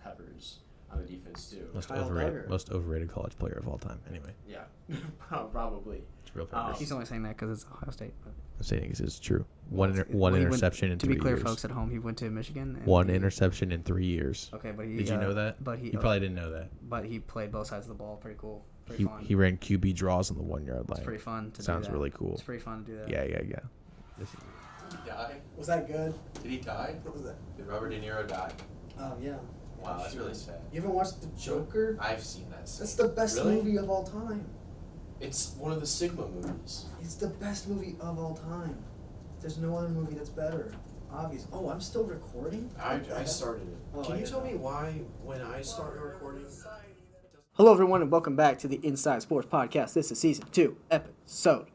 Peppers on the defense too. Most overrated college player of all time. Anyway. Yeah, probably. It's real Peppers. He's only saying that because it's Ohio State. But. I'm saying it's true. One interception in 3 years. To be clear, folks at home, he went to Michigan. One interception in 3 years. Okay, but did you know that? But you probably didn't know that. But he played both sides of the ball. Pretty cool. Pretty fun. He ran QB draws on the 1 yard line. It's pretty fun to do that. Sounds really cool. It's pretty fun to do that. Yeah. Did he die? Was that good? Did he die? What was that? Did Robert De Niro die? Oh, yeah. Wow, that's really sad. You haven't watched The Joker? I've seen that scene. That's the best movie of all time. It's one of the Sigma movies. It's the best movie of all time. There's no other movie that's better. Obvious. Oh, I'm still recording? I started it. Oh, Can you tell me why when I start recording... Hello, everyone, and welcome back to the Inside Sports Podcast. This is Season 2, Episode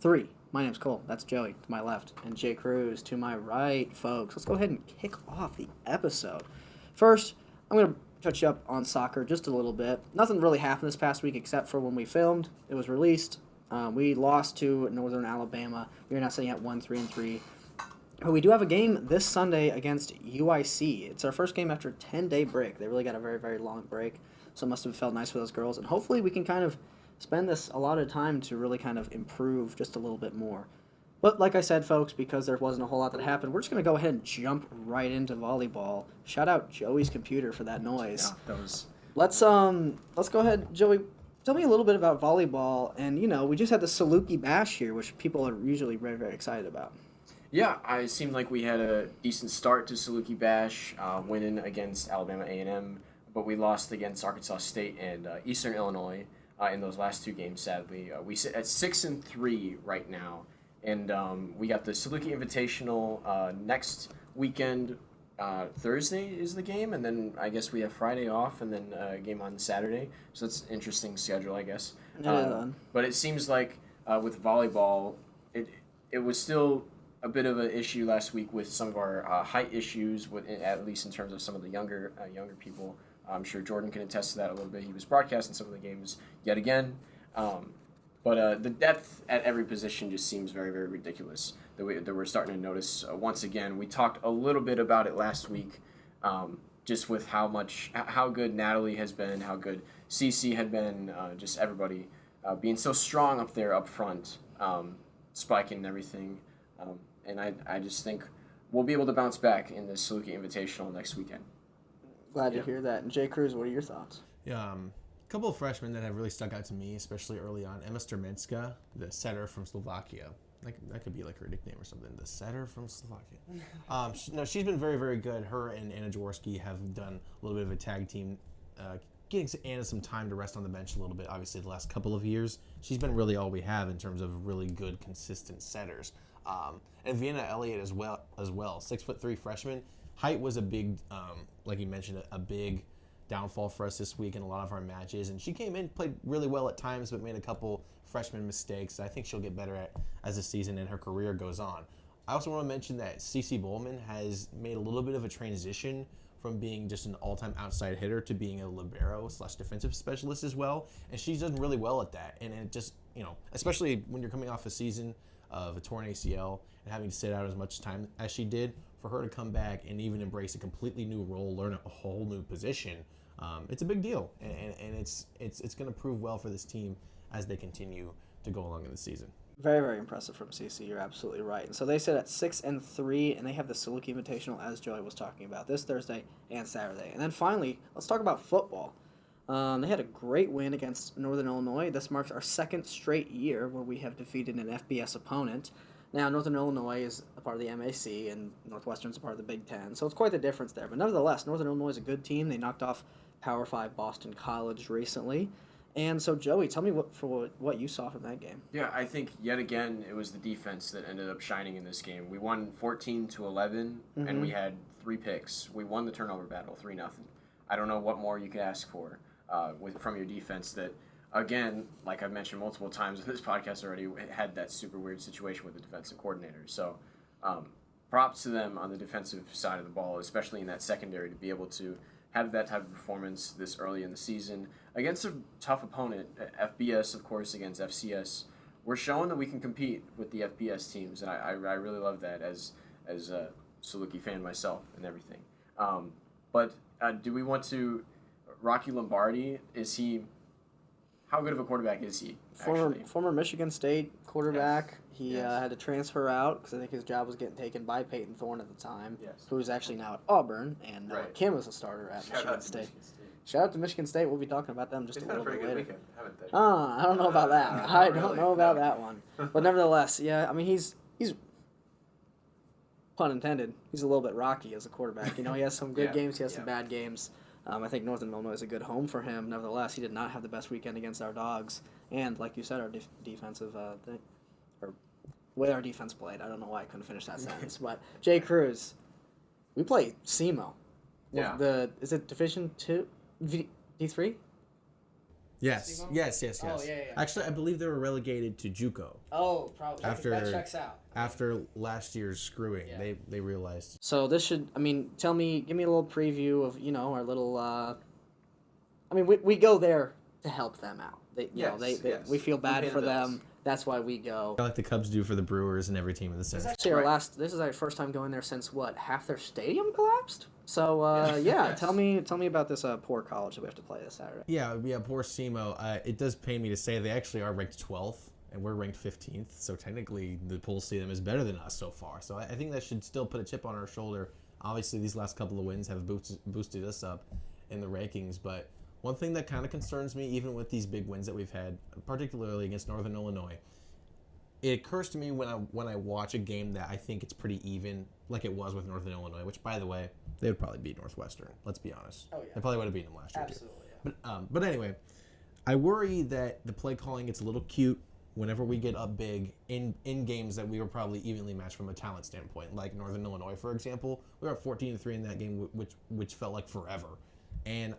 3. My name's Cole. That's Joey to my left, and Jay Cruz to my right, folks. Let's go ahead and kick off the episode. First, I'm going to touch up on soccer just a little bit. Nothing really happened this past week except for when we filmed. It was released. We lost to Northern Alabama. We are now sitting at 1-3-3. But we do have a game this Sunday against UIC. It's our first game after a 10-day break. They really got a very, very long break, so it must have felt nice for those girls. And hopefully we can kind of spend this a lot of time to really kind of improve just a little bit more. But like I said, folks, because there wasn't a whole lot that happened, we're just going to go ahead and jump right into volleyball. Shout out Joey's computer for that noise. Yeah, that was... Let's go ahead, Joey. Tell me a little bit about volleyball, and we just had the Saluki Bash here, which people are usually very, very excited about. Yeah, it seemed like we had a decent start to Saluki Bash, winning against Alabama A&M, but we lost against Arkansas State and Eastern Illinois in those last two games. Sadly, we sit at 6-3 right now, and we got the Saluki Invitational next weekend. Thursday is the game, and then I guess we have Friday off, and then a game on Saturday. So it's an interesting schedule, I guess. But it seems like with volleyball, it was still a bit of an issue last week with some of our height issues, at least in terms of some of the younger people. I'm sure Jordan can attest to that a little bit. He was broadcasting some of the games yet again. But the depth at every position just seems very, very ridiculous that we're starting to notice once again. We talked a little bit about it last week, just with how good Natalie has been, how good CC had been, just everybody being so strong up there up front, spiking and everything. And I just think we'll be able to bounce back in the Saluki Invitational next weekend. Glad to hear that. And Jay Cruz, what are your thoughts? Yeah, a couple of freshmen that have really stuck out to me, especially early on. Emma Strminska, the setter from Slovakia. That could be like her nickname or something. The setter from Slovakia. She's been very, very good. Her and Anna Jaworski have done a little bit of a tag team, getting Anna some time to rest on the bench a little bit. Obviously, the last couple of years, she's been really all we have in terms of really good, consistent setters. And Vienna Elliott as well. 6'3" freshman. Height was a big, like you mentioned, a big downfall for us this week in a lot of our matches. And she came in, played really well at times, but made a couple freshman mistakes. I think she'll get better at as the season and her career goes on. I also want to mention that CC Bowman has made a little bit of a transition from being just an all-time outside hitter to being a libero/defensive specialist as well. And she's done really well at that. And it just, especially when you're coming off a season of a torn ACL and having to sit out as much time as she did, for her to come back and even embrace a completely new role, learn a whole new position, it's a big deal. And it's going to prove well for this team as they continue to go along in the season. Very, very impressive from CC. You're absolutely right. And so they sit at 6-3, and they have the Saluki Invitational, as Joey was talking about, this Thursday and Saturday. And then finally, let's talk about football. They had a great win against Northern Illinois. This marks our second straight year where we have defeated an FBS opponent. Now, Northern Illinois is a part of the MAC, and Northwestern's a part of the Big Ten, so it's quite the difference there. But nevertheless, Northern Illinois is a good team. They knocked off Power 5 Boston College recently. And so, Joey, tell me what you saw from that game. Yeah, I think yet again it was the defense that ended up shining in this game. We won 14-11, and we had 3 picks. We won the turnover battle 3-0. I don't know what more you could ask for from your defense that, again, like I've mentioned multiple times in this podcast already, had that super weird situation with the defensive coordinator. So props to them on the defensive side of the ball, especially in that secondary, to be able to have that type of performance this early in the season against a tough opponent. FBS, of course, against FCS. We're showing that we can compete with the FBS teams, and I really love that as a Saluki fan myself and everything. But Do we want to Rocky Lombardi? How good of a quarterback is he? Actually, Former Michigan State quarterback. Yes. He Yes. had to transfer out because I think his job was getting taken by Peyton Thorne at the time, Yes. who is actually now at Auburn, and Noah Right. Kim was a starter at Shout Michigan out to State. Michigan State. Shout out to Michigan State. We'll be talking about them just They've a had a little pretty bit good later. weekend, haven't they? I don't know about that. Not I really, don't know about no. that one. But nevertheless, yeah, I mean, he's pun intended. He's a little bit rocky as a quarterback. You know, he has some good Yeah, games. He has some yeah. bad games. I think Northern Illinois is a good home for him. Nevertheless, he did not have the best weekend against our Dogs. And like you said, our defensive thing, or the way our defense played. I don't know why I couldn't finish that sentence. But Jay Cruz, we play SEMO. Yeah. Is it Division 2? D3? Yes. Simo? Yes. Oh, yeah, yeah. Actually, I believe they were relegated to JUCO Oh, probably. After- that checks out. after last year's screwing. Yeah. They realized. So this should, I mean, give me a little preview of, our little, I mean, we go there to help them out. Yes. We feel We bad pay for the bills. them. That's why we go. Like the Cubs do for the Brewers and every team in the Central. Actually, this is our first time going there since half their stadium collapsed? So, yeah, Yes. tell me about this poor college that we have to play this Saturday. Yeah, poor SEMO. It does pain me to say they actually are ranked 12th, and we're ranked 15th. So technically, the polls see them as better than us so far. So I think that should still put a chip on our shoulder. Obviously, these last couple of wins have boosted us up in the rankings. But one thing that kind of concerns me, even with these big wins that we've had, particularly against Northern Illinois, it occurs to me when I watch a game that I think it's pretty even, like it was with Northern Illinois, which, by the way, they would probably beat Northwestern. Let's be honest. Oh, yeah. They probably would have beaten them last year, too. Absolutely, yeah. But anyway, I worry that the play calling gets a little cute whenever we get up big in games that we were probably evenly matched from a talent standpoint. Like Northern Illinois, for example, we were up 14-3 in that game, which felt like forever. And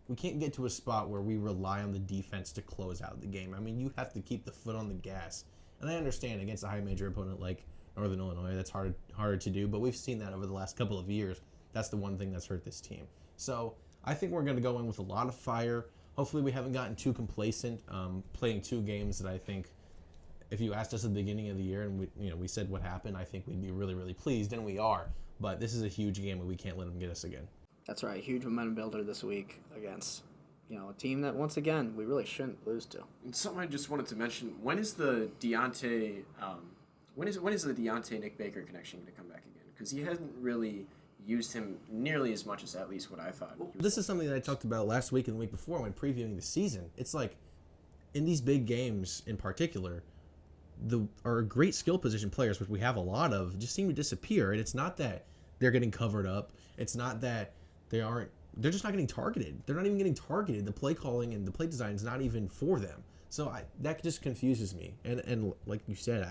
we can't get to a spot where we rely on the defense to close out the game. I mean, you have to keep the foot on the gas. And I understand against a high major opponent like Northern Illinois, that's harder to do, but we've seen that over the last couple of years. That's the one thing that's hurt this team. So I think we're going to go in with a lot of fire. Hopefully we haven't gotten too complacent playing two games that I think, if you asked us at the beginning of the year and we said what happened, I think we'd be really, really pleased, and we are. But this is a huge game, and we can't let them get us again. That's right. Huge momentum builder this week against, a team that, once again, we really shouldn't lose to. And something I just wanted to mention: when is the Deontay Nick Baker connection going to come back again? Because he hasn't really used him nearly as much as at least what I thought. This is something that I talked about last week and the week before when previewing the season. It's like, in these big games in particular, our great skill position players, which we have a lot of, just seem to disappear. And it's not that they're getting covered up. It's not that they're just not getting targeted. They're not even getting targeted. The play calling and the play design is not even for them. So that just confuses me. And like you said,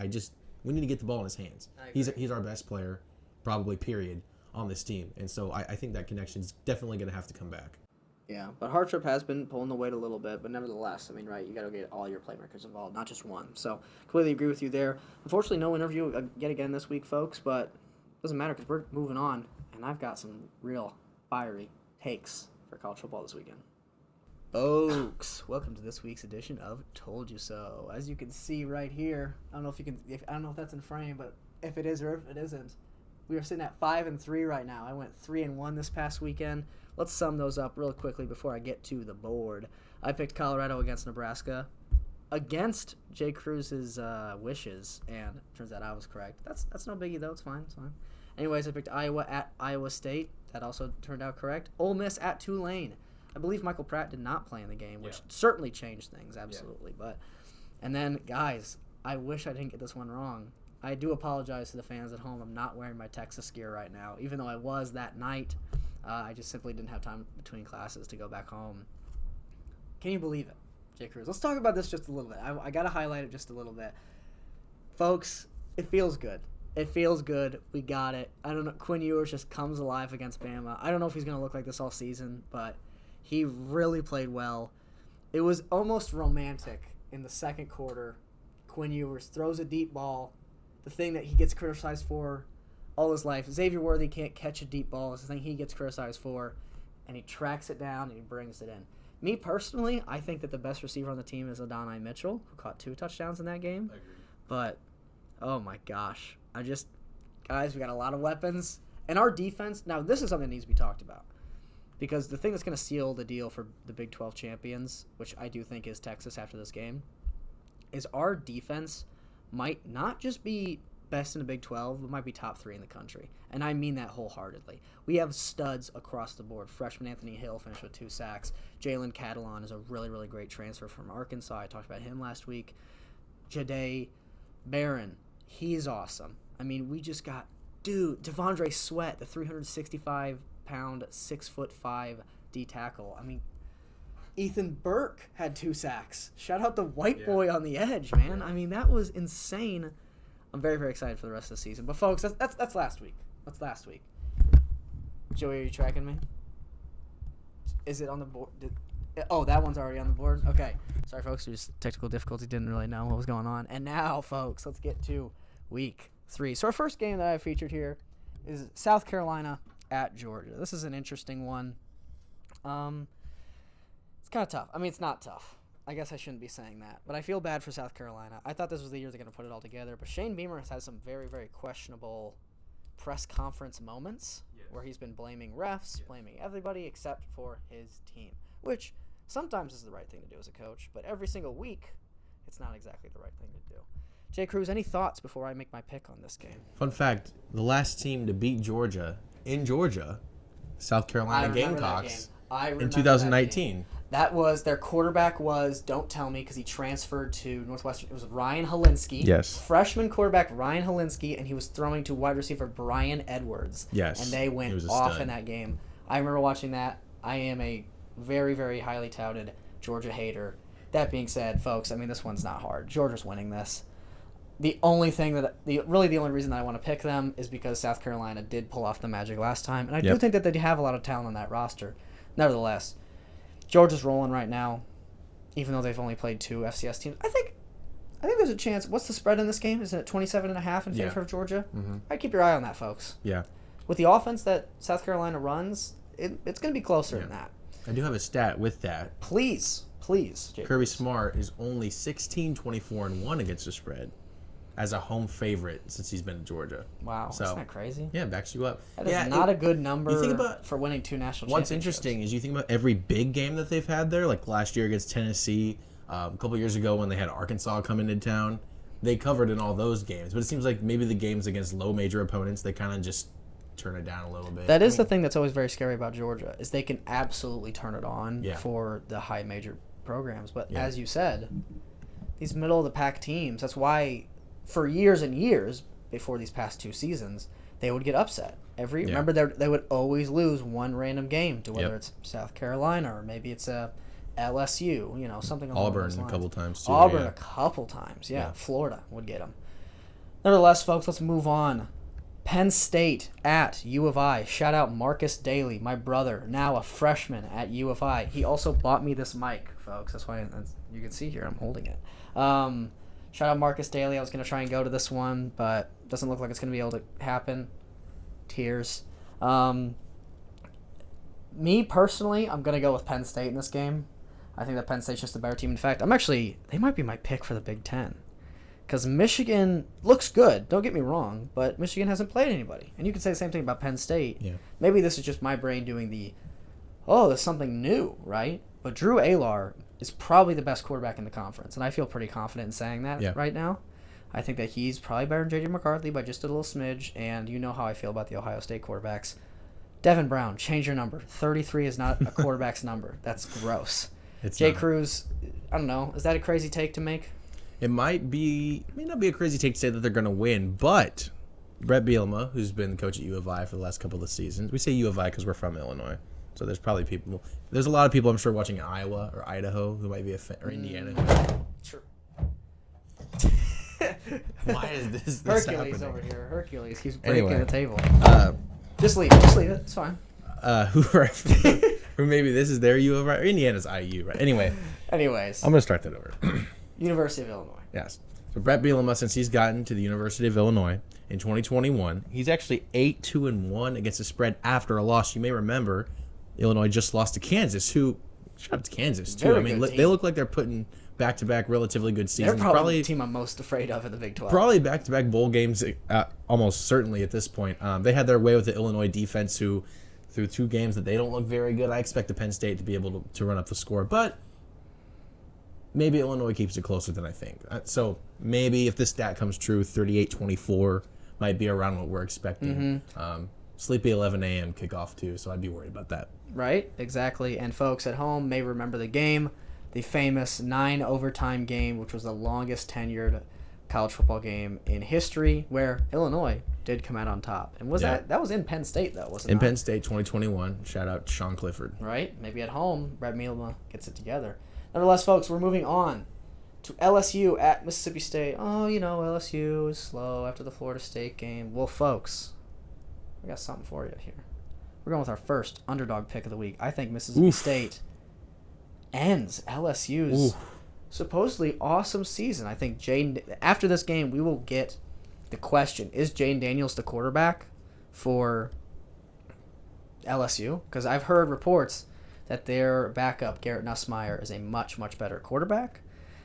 we need to get the ball in his hands. He's our best player, probably, period, on this team. And so I think that connection is definitely going to have to come back. Yeah, but Hartrip has been pulling the weight a little bit, but nevertheless, I mean, right, you got to get all your playmakers involved, not just one. So completely agree with you there. Unfortunately, no interview yet again this week, folks, but it doesn't matter because we're moving on, and I've got some real fiery takes for college football this weekend. Folks, welcome to this week's edition of Told You So. As you can see right here, I don't know if that's in frame, but if it is or if it isn't, we are sitting at 5-3 right now. I went 3-1 this past weekend. Let's sum those up real quickly before I get to the board. I picked Colorado against Nebraska, against Jay Cruz's wishes, and turns out I was correct. That's no biggie though. It's fine. Anyways, I picked Iowa at Iowa State. That also turned out correct. Ole Miss at Tulane. I believe Michael Pratt did not play in the game, which certainly changed things, absolutely. Yeah. And then, guys, I wish I didn't get this one wrong. I do apologize to the fans at home. I'm not wearing my Texas gear right now, even though I was that night. I just simply didn't have time between classes to go back home. Can you believe it, Jay Cruz? Let's talk about this just a little bit. I got to highlight it just a little bit. Folks, it feels good. It feels good. We got it. I don't know. Quinn Ewers just comes alive against Bama. I don't know if he's going to look like this all season, but he really played well. It was almost romantic in the second quarter. Quinn Ewers throws a deep ball, the thing that he gets criticized for all his life. Xavier Worthy can't catch a deep ball. It's the thing he gets criticized for, and he tracks it down and he brings it in. Me personally, I think that the best receiver on the team is Adonai Mitchell, who caught 2 touchdowns in that game. I agree. But, oh my gosh. Guys, we got a lot of weapons. And our defense, now this is something that needs to be talked about. Because the thing that's going to seal the deal for the Big 12 champions, which I do think is Texas after this game, is our defense might not just be best in the Big 12, but might be top 3 in the country. And I mean that wholeheartedly. We have studs across the board. Freshman Anthony Hill finished with 2 sacks. Jalen Catalon is a really, really great transfer from Arkansas. I talked about him last week. Jahdae Barron, he's awesome. I mean, we just got, Devondre Sweat, the 365-pound, 6'5" D tackle. I mean, Ethan Burke had 2 sacks. Shout out the white boy on the edge, man. I mean, that was insane. I'm very, very excited for the rest of the season. But folks, that's last week. That's last week. Joey, are you tracking me? Is it on the board? That one's already on the board. Okay. Sorry, folks. Just technical difficulty. Didn't really know what was going on. And now, folks, let's get to week 3. So our first game that I featured here is South Carolina at Georgia. This is an interesting one. It's kind of tough. I mean, it's not tough. I guess I shouldn't be saying that. But I feel bad for South Carolina. I thought this was the year they're going to put it all together. But Shane Beamer has had some very, very questionable press conference moments where he's been blaming refs, blaming everybody except for his team, which sometimes is the right thing to do as a coach. But every single week, it's not exactly the right thing to do. Jay Cruz, any thoughts before I make my pick on this game? Fun fact, the last team to beat Georgia in Georgia, South Carolina Gamecocks, in 2019. That was, their quarterback was, don't tell me, because he transferred to Northwestern. It was Ryan Helinski. Yes. Freshman quarterback Ryan Helinski, and he was throwing to wide receiver Brian Edwards. Yes. And they went off in that game. I remember watching that. I am a very, very highly touted Georgia hater. That being said, folks, I mean, this one's not hard. Georgia's winning this. The only thing the only reason that I want to pick them is because South Carolina did pull off the magic last time. And I do think that they have a lot of talent on that roster. Nevertheless, Georgia's rolling right now, even though they've only played 2 FCS teams. I think there's a chance. What's the spread in this game? Isn't it 27.5 in favor of Georgia? Mm-hmm. I'd keep your eye on that, folks. Yeah. With the offense that South Carolina runs, it's going to be closer than that. I do have a stat with that. Please, Jake. Kirby Smart is only 16-24-1 against the spread as a home favorite since he's been in Georgia. Wow, isn't that crazy? Yeah, backs you up. That is not a good number for winning 2 national championships. What's interesting is you think about every big game that they've had there, like last year against Tennessee, a couple years ago when they had Arkansas come into town, they covered in all those games. But it seems like maybe the games against low major opponents, they kind of just turn it down a little bit. That is the thing that's always very scary about Georgia, is they can absolutely turn it on for the high major programs. But as you said, these middle-of-the-pack teams, that's why for years and years before these past 2 seasons, they would get upset. Remember, they would always lose one random game to whether it's South Carolina or maybe it's a LSU, something along Auburn those lines. A couple times too. Auburn a couple times, Florida would get them. Nevertheless, folks, let's move on. Penn State at U of I. Shout out Marcus Daly, my brother, now a freshman at U of I. He also bought me this mic, folks. That's why you can see here I'm holding it. Shout out Marcus Daly. I was going to try and go to this one, but doesn't look like it's going to be able to happen. Tears. Me, personally, I'm going to go with Penn State in this game. I think that Penn State's just a better team. In fact, they might be my pick for the Big Ten. Because Michigan looks good, don't get me wrong, but Michigan hasn't played anybody. And you can say the same thing about Penn State. Yeah. Maybe this is just my brain doing there's something new, right? But Drew Alar is probably the best quarterback in the conference, and I feel pretty confident in saying that right now. I think that he's probably better than J.J. McCarthy by just a little smidge, and you know how I feel about the Ohio State quarterbacks. Devin Brown, change your number. 33 is not a quarterback's number. That's gross. Jay Cruz, I don't know. Is that a crazy take to make? It may not be a crazy take to say that they're going to win, but Brett Bielema, who's been the coach at U of I for the last couple of seasons, we say U of I because we're from Illinois, so there's a lot of people I'm sure watching in Iowa or Idaho who might be a fan, or Indiana. True. Why is this Hercules happening? over here. Hercules keeps breaking the table. Just leave it. It's fine. Who maybe this is their U of I or Indiana's IU, right? Anyways, I'm going to start that over. University of Illinois. Yes. So Brett Bielema, since he's gotten to the University of Illinois in 2021, he's actually 8-2-1 against the spread after a loss. You may remember Illinois just lost to Kansas, who shout out to Kansas too. They look like they're putting back-to-back relatively good seasons. They're probably the team I'm most afraid of in the Big 12. Probably back-to-back bowl games, almost certainly at this point. They had their way with the Illinois defense, who through 2 games that they don't look very good. I expect the Penn State to be able to run up the score, but maybe Illinois keeps it closer than I think. So maybe if this stat comes true, 38-24 might be around what we're expecting. Sleepy 11 a.m. kickoff too, so I'd be worried about that. Right, exactly. And folks at home may remember the game, the famous 9 overtime game, which was the longest tenured college football game in history, where Illinois did come out on top. And that was in Penn State though, wasn't it? In Penn State, 2021. Shout out Sean Clifford. Right, maybe at home, Brett Bielema gets it together. Nevertheless, folks, we're moving on to LSU at Mississippi State. Oh, LSU is slow after the Florida State game. Well, folks, we got something for you here. We're going with our first underdog pick of the week. I think Mississippi State ends LSU's supposedly awesome season. I think after this game, we will get the question, is Jane Daniels the quarterback for LSU? Because I've heard reports that their backup, Garrett Nussmeier, is a much, much better quarterback.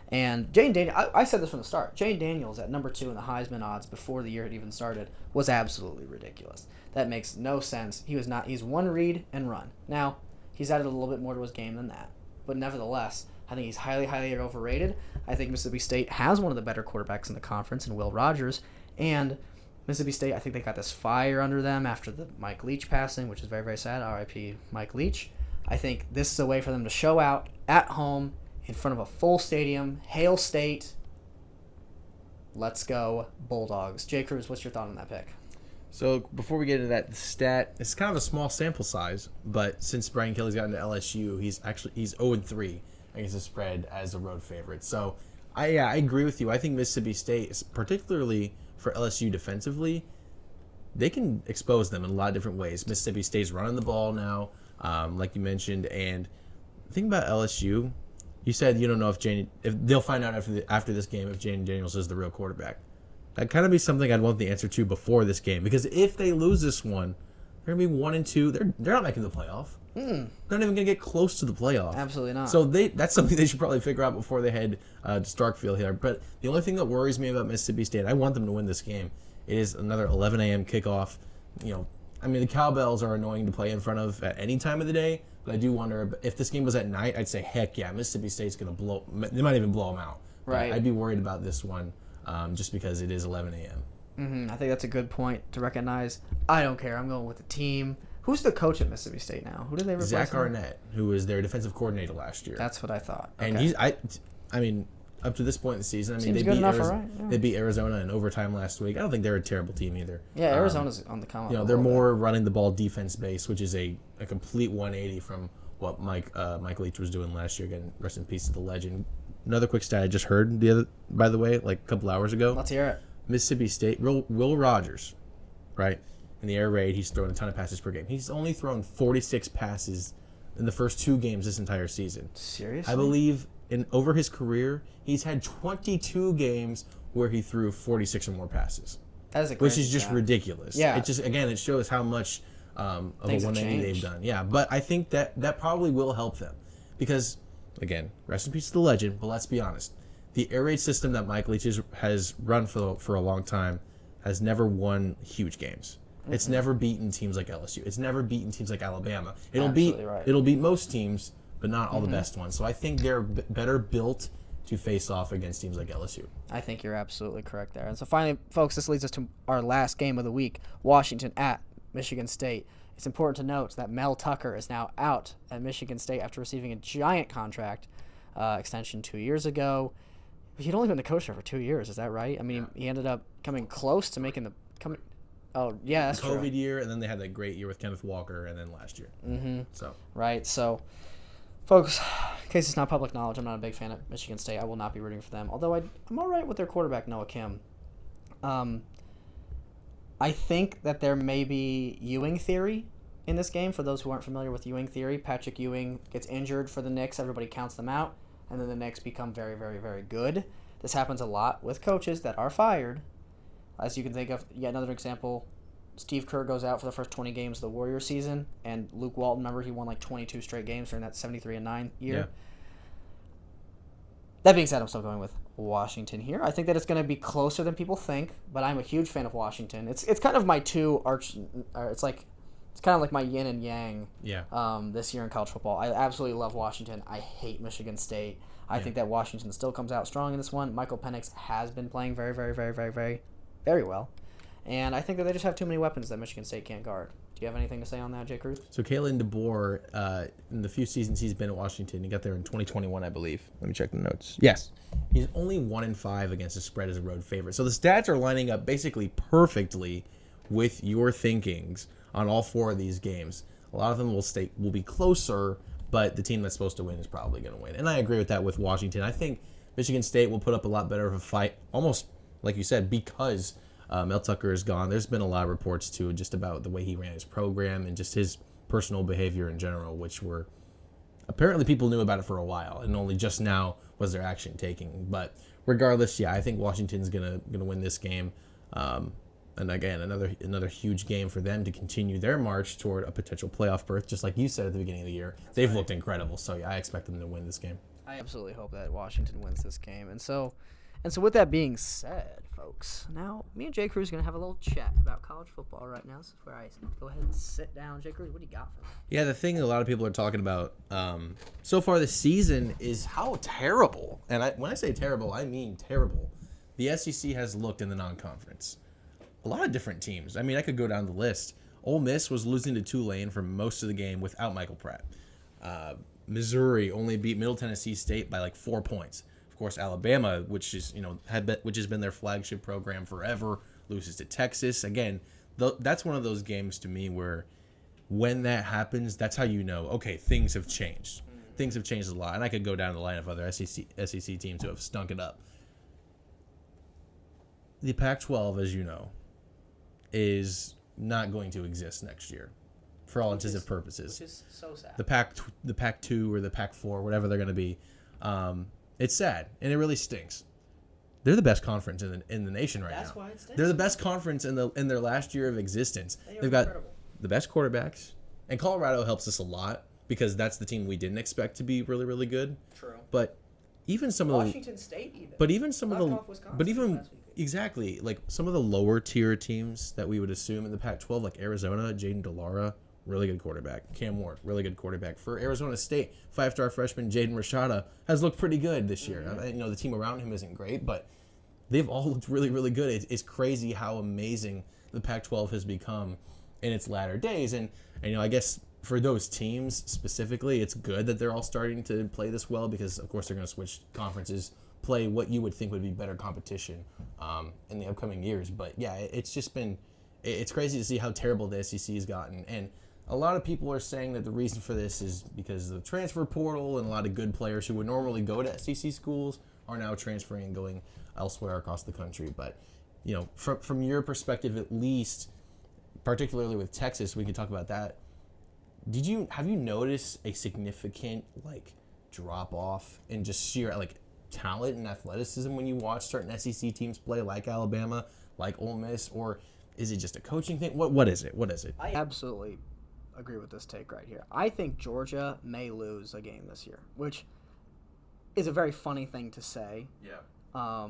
And Jane Daniels, I said this from the start, Jane Daniels at number 2 in the Heisman odds before the year had even started was absolutely ridiculous. That makes no sense. He's one read and run. Now, he's added a little bit more to his game than that. But nevertheless, I think he's highly, highly overrated. I think Mississippi State has one of the better quarterbacks in the conference in Will Rogers. And Mississippi State, I think they got this fire under them after the Mike Leach passing, which is very, very sad. R.I.P. Mike Leach. I think this is a way for them to show out at home in front of a full stadium. Hail State. Let's go Bulldogs. Jay Cruz, what's your thought on that pick? So before we get into that stat, it's kind of a small sample size, but since Brian Kelly's gotten to LSU, he's 0-3 against the spread as a road favorite. So I agree with you. I think Mississippi State, particularly for LSU defensively, they can expose them in a lot of different ways. Mississippi State's running the ball now, like you mentioned, and the thing about LSU, you said you don't know if they'll find out after this game if Jane Daniels is the real quarterback. That'd kind of be something I'd want the answer to before this game, because if they lose this one, they're gonna be 1-2. They're not making the playoff. They're not even gonna get close to the playoff. Absolutely not. So that's something they should probably figure out before they head to Starkville here. But the only thing that worries me about Mississippi State, I want them to win this game, is another 11 a.m. kickoff. The cowbells are annoying to play in front of at any time of the day, but I do wonder if this game was at night, I'd say heck yeah, Mississippi State's gonna blow. They might even blow them out. Right. But I'd be worried about this one. Just because it is 11 a.m. I think that's a good point to recognize. I don't care. I'm going with the team. Who's the coach at Mississippi State now? Who did they replace? Zach Arnett, who was their defensive coordinator last year. That's what I thought. Okay. And he's, up to this point in the season, they beat Arizona in overtime last week. I don't think they're a terrible team either. Yeah, Arizona's on the come up. They're more running the ball defense based, which is a complete 180 from what Mike Leach was doing last year. Again, rest in peace to the legend. Another quick stat I just heard by the way, like a couple hours ago. Let's hear it. Mississippi State, Will Rogers, right? In the air raid, he's thrown a ton of passes per game. He's only thrown 46 passes in the first 2 games this entire season. Seriously? I believe over his career, he's had 22 games where he threw 46 or more passes. That is a which is just ridiculous. Yeah. It shows how much of Things a 180 they've done. Yeah, but I think that probably will help them because, again, rest in peace to the legend, but let's be honest. The air raid system that Mike Leach has run for a long time has never won huge games. Mm-hmm. It's never beaten teams like LSU. It's never beaten teams like Alabama. It'll beat most teams, but not all the best ones. So I think they're better built to face off against teams like LSU. I think you're absolutely correct there. And so finally, folks, this leads us to our last game of the week, Washington at Michigan State. It's important to note that Mel Tucker is now out at Michigan State after receiving a giant contract extension 2 years ago. He'd only been the coach there for 2 years, is that right? I mean, he ended up coming close to making the Oh, yeah, that's COVID true. year, and then they had that great year with Kenneth Walker, and then last year. Mm-hmm. So right, so folks, in case it's not public knowledge, I'm not a big fan of Michigan State. I will not be rooting for them. Although I'm all right with their quarterback, Noah Kim. I think that there may be Ewing theory in this game. For those who aren't familiar with Ewing theory, Patrick Ewing gets injured for the Knicks. Everybody counts them out, and then the Knicks become very, very, very good. This happens a lot with coaches that are fired. As you can think of, yet another example, Steve Kerr goes out for the first 20 games of the Warriors season, and Luke Walton, remember, he won like 22 straight games during that 73-9 year. Yeah. That being said, I'm still going with Washington here. I think that it's going to be closer than people think, but I'm a huge fan of Washington. It's kind of my two it's like it's kind of like my yin and yang. Yeah. This year in college football, I absolutely love Washington. I hate Michigan State. I think that Washington still comes out strong in this one. Michael Penix has been playing very, very, very, very, very, very well, and I think that they just have too many weapons that Michigan State can't guard. Do you have anything to say on that, Jay Cruz? So Kalen DeBoer, in the few seasons he's been at Washington, he got there in 2021, I believe. Let me check the notes. Yes. He's only 1-5 against the spread as a road favorite. So the stats are lining up basically perfectly with your thinkings on all 4 of these games. A lot of them will be closer, but the team that's supposed to win is probably going to win. And I agree with that with Washington. I think Michigan State will put up a lot better of a fight, almost like you said, because Mel Tucker is gone. There's been a lot of reports, too, just about the way he ran his program and just his personal behavior in general, which were apparently people knew about it for a while, and only just now was their action taking. But regardless, I think Washington's gonna win this game. And again, another huge game for them to continue their march toward a potential playoff berth, just like you said at the beginning of the year. They've looked incredible, so I expect them to win this game. I absolutely hope that Washington wins this game. And so with that being said, folks, now me and Jay Cruz are going to have a little chat about college football right now. This is where I go ahead and sit down. Jay Cruz, what do you got for me? Yeah, the thing a lot of people are talking about so far this season is how terrible, and when I say terrible, I mean terrible, the SEC has looked in the non-conference. A lot of different teams. I mean, I could go down the list. Ole Miss was losing to Tulane for most of the game without Michael Pratt. Missouri only beat Middle Tennessee State by like 4 points. Of course, Alabama, which is which has been their flagship program forever, loses to Texas. Again, that's one of those games to me where when that happens, that's how you know, okay, things have changed. Things have changed a lot. And I could go down the line of other SEC teams who have stunk it up. The Pac-12, as you know, is not going to exist next year for all intents and purposes. Which is so sad. The Pac-2 or the Pac-4, whatever they're going to be. It's sad, and it really stinks. They're the best conference in the nation right now. That's why it stinks. They're the best conference in their last year of existence. They've got the best quarterbacks, and Colorado helps us a lot because that's the team we didn't expect to be really, really good. True. But even some of Washington State even. But even some of the Knocked off Wisconsin but even last week. exactly like some of the lower tier teams that we would assume in the Pac-12, like Arizona, Jaden DeLara, really good quarterback. Cam Ward, really good quarterback. For Arizona State, 5-star freshman Jaden Rashada has looked pretty good this year. Mm-hmm. The team around him isn't great, but they've all looked really, really good. It's crazy how amazing the Pac-12 has become in its latter days. And I guess for those teams specifically, it's good that they're all starting to play this well because, of course, they're going to switch conferences, play what you would think would be better competition in the upcoming years. But, yeah, it's crazy to see how terrible the SEC has gotten. And a lot of people are saying that the reason for this is because of the transfer portal and a lot of good players who would normally go to SEC schools are now transferring and going elsewhere across the country. But, from your perspective at least, particularly with Texas, we could talk about that. Have you noticed a significant drop off in just sheer talent and athleticism when you watch certain SEC teams play like Alabama, like Ole Miss, or is it just a coaching thing? What is it? I absolutely agree with this take right here. I think Georgia may lose a game this year, which is a very funny thing to say. Yeah.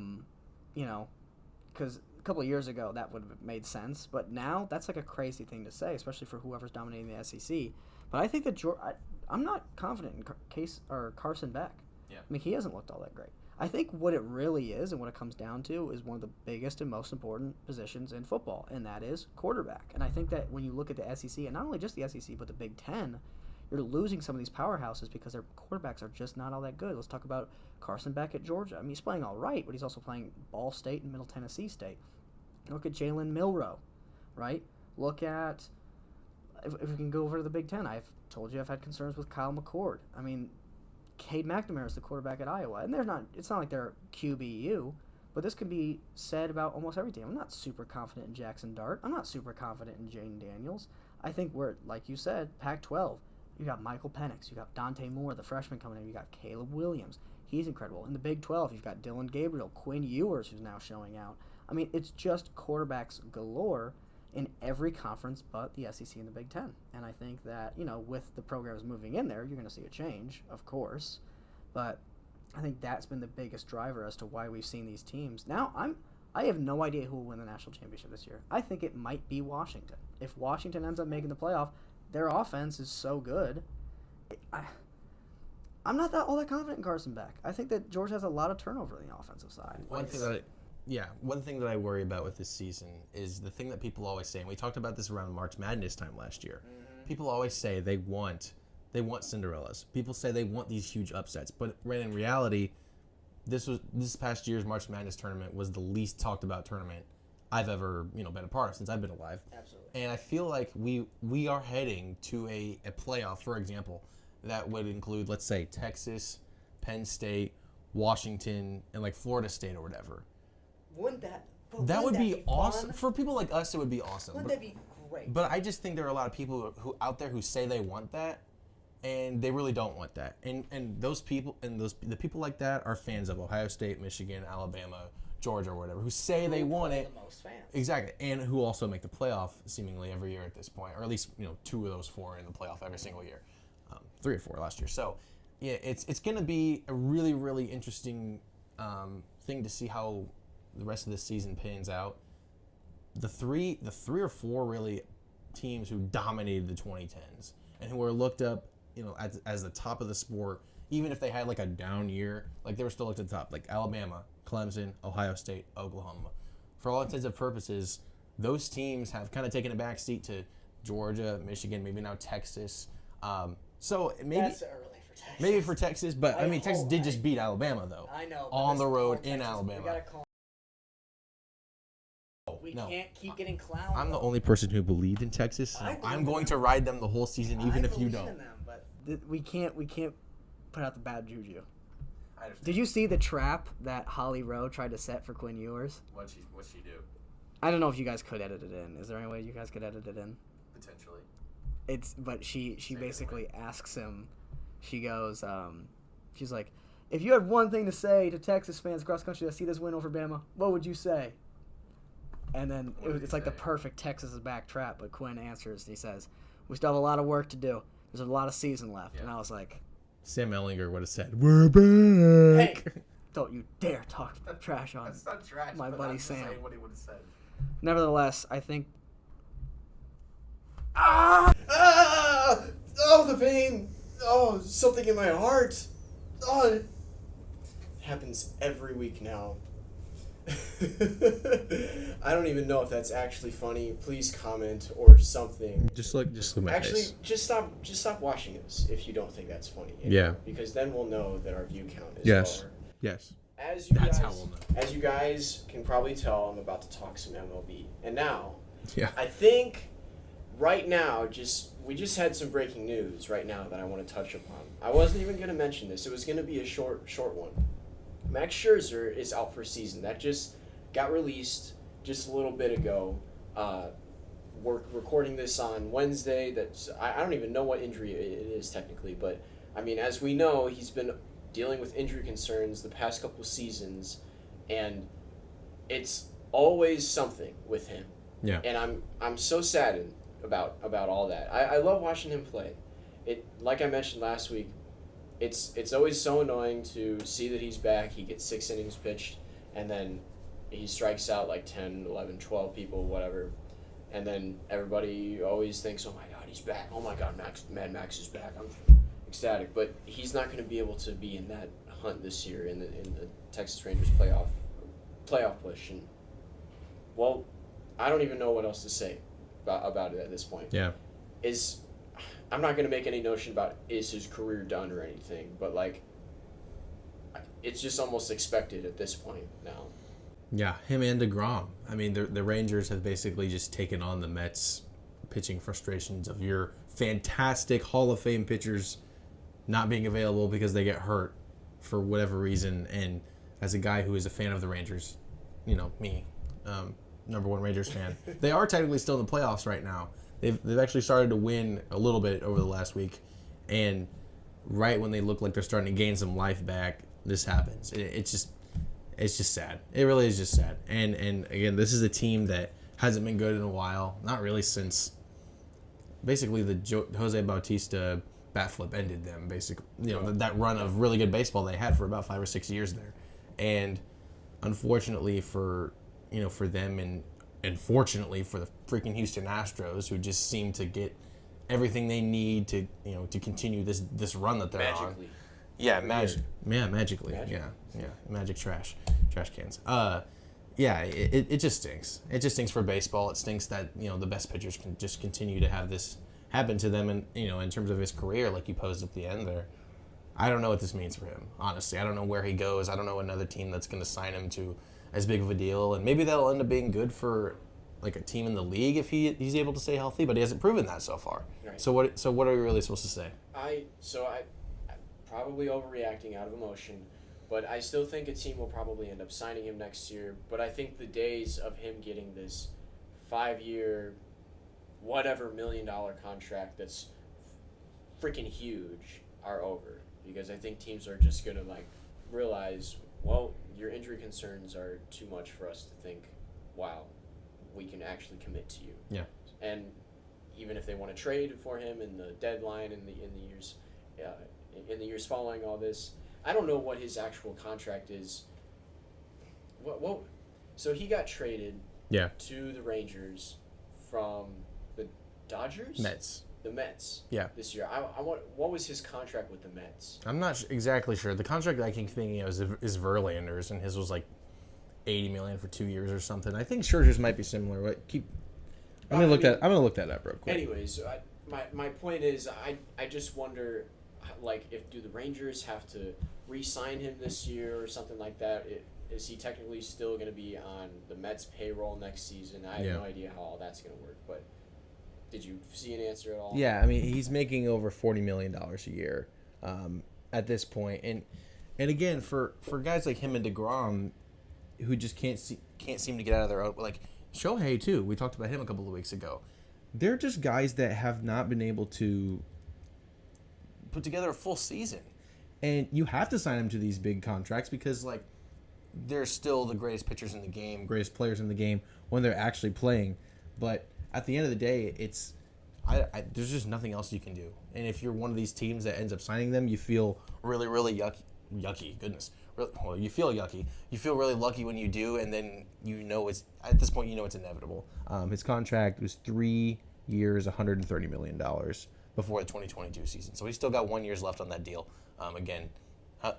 Because a couple of years ago that would have made sense, but now that's a crazy thing to say, especially for whoever's dominating the SEC. But I think that I'm not confident in Carson Beck. Yeah. I mean, he hasn't looked all that great. I think what it really is and what it comes down to is one of the biggest and most important positions in football, and that is quarterback. And I think that when you look at the SEC, and not only just the SEC, but the Big Ten, you're losing some of these powerhouses because their quarterbacks are just not all that good. Let's talk about Carson Beck at Georgia. I mean, he's playing all right, but he's also playing Ball State and Middle Tennessee State. Look at Jalen Milroe, right? Look at, if we can go over to the Big Ten, I've told you I've had concerns with Kyle McCord. I mean, Cade McNamara is the quarterback at Iowa, and it's not like they're QBU, but this can be said about almost every team. I'm not super confident in Jackson Dart. I'm not super confident in Jaden Daniels. I think we're, like you said, Pac-12. You got Michael Penix. You got Dante Moore, the freshman coming in. You got Caleb Williams. He's incredible. In the Big 12, you've got Dylan Gabriel, Quinn Ewers, who's now showing out. I mean, it's just quarterbacks galore in every conference but the SEC and the Big Ten. And I think that, with the programs moving in there, you're going to see a change, of course. But I think that's been the biggest driver as to why we've seen these teams. Now, I'm I have no idea who will win the national championship this year. I think it might be Washington. If Washington ends up making the playoff, their offense is so good. I'm not all that confident in Carson Beck. I think that Georgia has a lot of turnover on the offensive side. One thing that I worry about with this season is the thing that people always say, and we talked about this around March Madness time last year. Mm-hmm. People always say they want Cinderellas. People say they want these huge upsets, but in reality, this past year's March Madness tournament was the least talked about tournament I've ever been a part of since I've been alive. Absolutely. And I feel like we are heading to a playoff, for example, that would include, let's say, Texas, Penn State, Washington, and like Florida State or whatever. Wouldn't that would be be awesome. fun? For people like us, it would be awesome. Wouldn't that be great? But I just think there are a lot of people who out there who say they want that, and they really don't want that. And those people the people like that are fans of Ohio State, Michigan, Alabama, Georgia, or whatever, who say they want it. The most fans. Exactly, and who also make the playoff seemingly every year at this point, or at least 2 of those 4 in the playoff every single year, 3 or 4 last year. So yeah, it's going to be a really, really interesting thing to see how the rest of this season pans out. The three or four really teams who dominated the 2010s and who were looked up, as the top of the sport, even if they had like a down year, like they were still looked at the top, like Alabama, Clemson, Ohio State, Oklahoma. For all intents and purposes, those teams have kind of taken a back seat to Georgia, Michigan, maybe now Texas. So maybe That's early for Texas. Maybe for Texas, but I mean, Texas did just beat Alabama though. I know. On the road in Alabama. We gotta call. We can't keep getting clowned. I'm the only person who believed in Texas. So I'm going to ride them the whole season, even if you don't. In them, but we can't put out the bad juju. Did you see the trap that Holly Rowe tried to set for Quinn Ewers? What'd she do? I don't know if you guys could edit it in. Is there any way you guys could edit it in? Potentially. But she basically asks him. She goes, she's like, if you had one thing to say to Texas fans across the country that see this win over Bama, what would you say? And then it's like the perfect Texas is back trap. But Quinn answers and he says, we still have a lot of work to do. There's a lot of season left. Yeah. And I was like, Sam Ellinger would have said, we're back. Hey, don't you dare talk trash on That's not trash, my buddy Sam. Saying what he would have said. Nevertheless, I think... Oh, the pain. Oh, something in my heart. Oh, it happens every week now. I don't even know if that's actually funny. Please comment or something. Just look my face. Just stop watching us if you don't think that's funny. Yeah. Because then we'll know that our view count is lower. Yes. As you guys can probably tell, I'm about to talk some MLB. And now, yeah. I think right now, we just had some breaking news right now that I want to touch upon. I wasn't even going to mention this. It was going to be a short one. Max Scherzer is out for season. That just got released just a little bit ago. We're recording this on Wednesday. I don't even know what injury it is technically, but I mean, as we know, he's been dealing with injury concerns the past couple seasons, and it's always something with him. Yeah. And I'm so saddened about all that. I love watching him play. Like I mentioned last week, it's always so annoying to see that he's back. He gets 6 innings pitched, and then he strikes out like 10, 11, 12 people, whatever. And then everybody always thinks, oh my God, he's back. Oh my God, Mad Max is back. I'm ecstatic. But he's not going to be able to be in that hunt this year in the Texas Rangers playoff push. And, well, I don't even know what else to say about it at this point. Yeah. I'm not going to make any notion about is his career done or anything, but like it's just almost expected at this point now. Yeah, him and DeGrom. I mean, the Rangers have basically just taken on the Mets pitching frustrations of your fantastic Hall of Fame pitchers not being available because they get hurt for whatever reason. And as a guy who is a fan of the Rangers, me, number one Rangers fan, they are technically still in the playoffs right now. They've actually started to win a little bit over the last week, and right when they look like they're starting to gain some life back, this happens. It's just sad. It really is just sad. And again, this is a team that hasn't been good in a while. Not really since basically the Jose Bautista bat flip ended them. Basically, that run of really good baseball they had for about 5 or 6 years there, and unfortunately for for them and fortunately for the freaking Houston Astros, who just seem to get everything they need to to continue this run that they're on. Yeah, magically. Yeah, magic trash cans. It just stinks. It just stinks for baseball. It stinks that the best pitchers can just continue to have this happen to them, and in terms of his career, like you posed at the end there. I don't know what this means for him. Honestly, I don't know where he goes. I don't know another team that's going to sign him to as big of a deal, and maybe that'll end up being good for like a team in the league if he's able to stay healthy, but he hasn't proven that so far. Right. So what are we really supposed to say? I'm probably overreacting out of emotion, but I still think a team will probably end up signing him next year. But I think the days of him getting this 5-year, whatever $1 million contract that's freaking huge are over, because I think teams are just gonna realize, well, your injury concerns are too much for us to think, wow, we can actually commit to you. Yeah. And even if they want to trade for him in the deadline in the years following all this, I don't know what his actual contract is. So he got traded to the Rangers from the Dodgers? Mets. The Mets. Yeah. This year. What was his contract with the Mets? I'm not exactly sure. The contract I keep thinking of is Verlander's, and his was like $80 million for 2 years or something. I think Scherzer's might be similar. I'm gonna look that up real quick. Anyways, my point is, I just wonder, if do the Rangers have to re-sign him this year or something like that? Is he technically still going to be on the Mets payroll next season? I have no idea how all that's going to work, but did you see an answer at all? Yeah, I mean, he's making over $40 million a year at this point, and again, for guys like him and DeGrom, who just can't seem to get out of their own, like Shohei too. We talked about him a couple of weeks ago. They're just guys that have not been able to put together a full season, and you have to sign them to these big contracts because they're still the greatest pitchers in the game, greatest players in the game when they're actually playing. But at the end of the day, there's just nothing else you can do. And if you're one of these teams that ends up signing them, you feel really, really yucky. Goodness. Well, you feel yucky. You feel really lucky when you do, and then it's at this point it's inevitable. His contract was 3 years, $130 million before the 2022 season. So he's still got 1 year left on that deal. Again,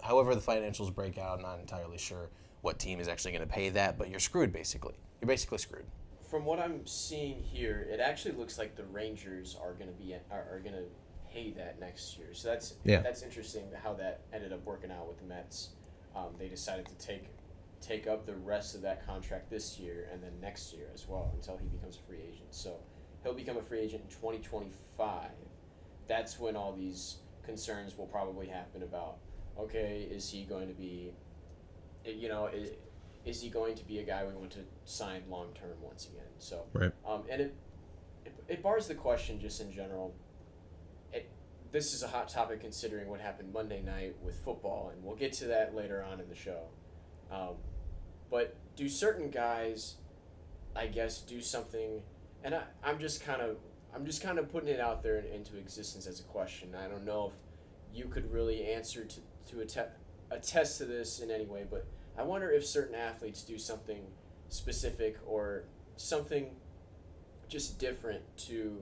however the financials break out, I'm not entirely sure what team is actually going to pay that, but you're screwed basically. You're basically screwed. From what I'm seeing here, it actually looks like the Rangers are going to pay that next year. So that's interesting how that ended up working out with the Mets. They decided to take up the rest of that contract this year and then next year as well until he becomes a free agent. So he'll become a free agent in 2025. That's when all these concerns will probably happen about, okay, is he going to be, is he going to be a guy we want to sign long term once again? So, right. And it bars the question just in general. This is a hot topic considering what happened Monday night with football, and we'll get to that later on in the show. But do certain guys, I guess, do something? And I'm just kind of putting it out there into existence as a question. I don't know if you could really answer to attest to this in any way, but I wonder if certain athletes do something specific or something just different to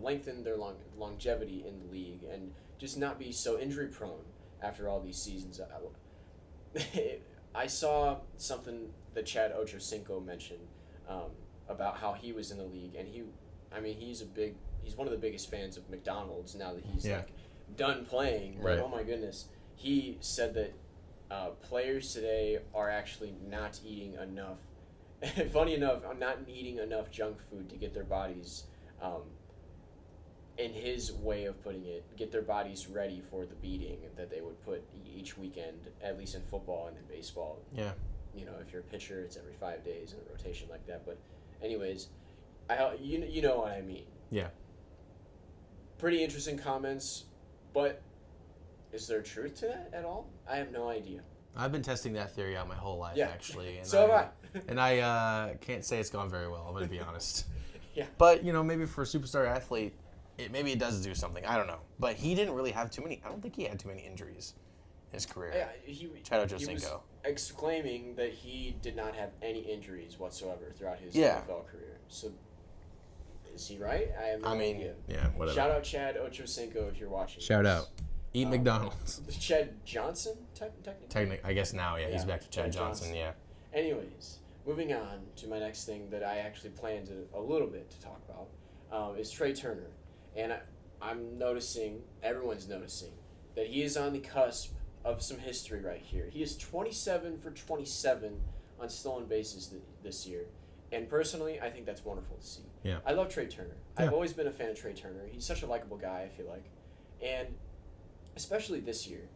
lengthen their longevity in the league and just not be so injury prone after all these seasons. I saw something that Chad Ochocinco mentioned about how he was in the league, and he's one of the biggest fans of McDonald's now that he's done playing. Right. Oh my goodness. He said that players today are actually not eating enough. Funny enough, I'm not eating enough junk food to get their bodies, in his way of putting it, get their bodies ready for the beating that they would put each weekend, at least in football and in baseball. Yeah. If you're a pitcher, it's every 5 days in a rotation like that. But anyways, you know what I mean. Yeah. Pretty interesting comments, but is there truth to that at all? I have no idea. I've been testing that theory out my whole life, actually. And so have I. And I can't say it's gone very well, I'm going to be honest. Yeah. But, maybe for a superstar athlete, maybe it does do something. I don't know. But he didn't really have too many. I don't think he had too many injuries his career. Yeah, Chad he was Ochocinco. exclaiming that he did not have any injuries whatsoever throughout his Yeah. NFL career. So, is he right? I have no idea. Yeah, whatever. Shout out Chad Ochocinco if you're watching. Shout this. out. Eat McDonald's. Chad Johnson, technically. I guess now, yeah, he's Yeah, back to Chad Johnson, yeah. Anyways, moving on to my next thing that I actually planned a little bit to talk about is Trey Turner. And I'm noticing, everyone's noticing, that he is on the cusp of some history right here. He is 27 for 27 on stolen bases this year. And personally, I think that's wonderful to see. Yeah. I love Trey Turner. Yeah. I've always been a fan of Trey Turner. He's such a likable guy, I feel like. And especially this year,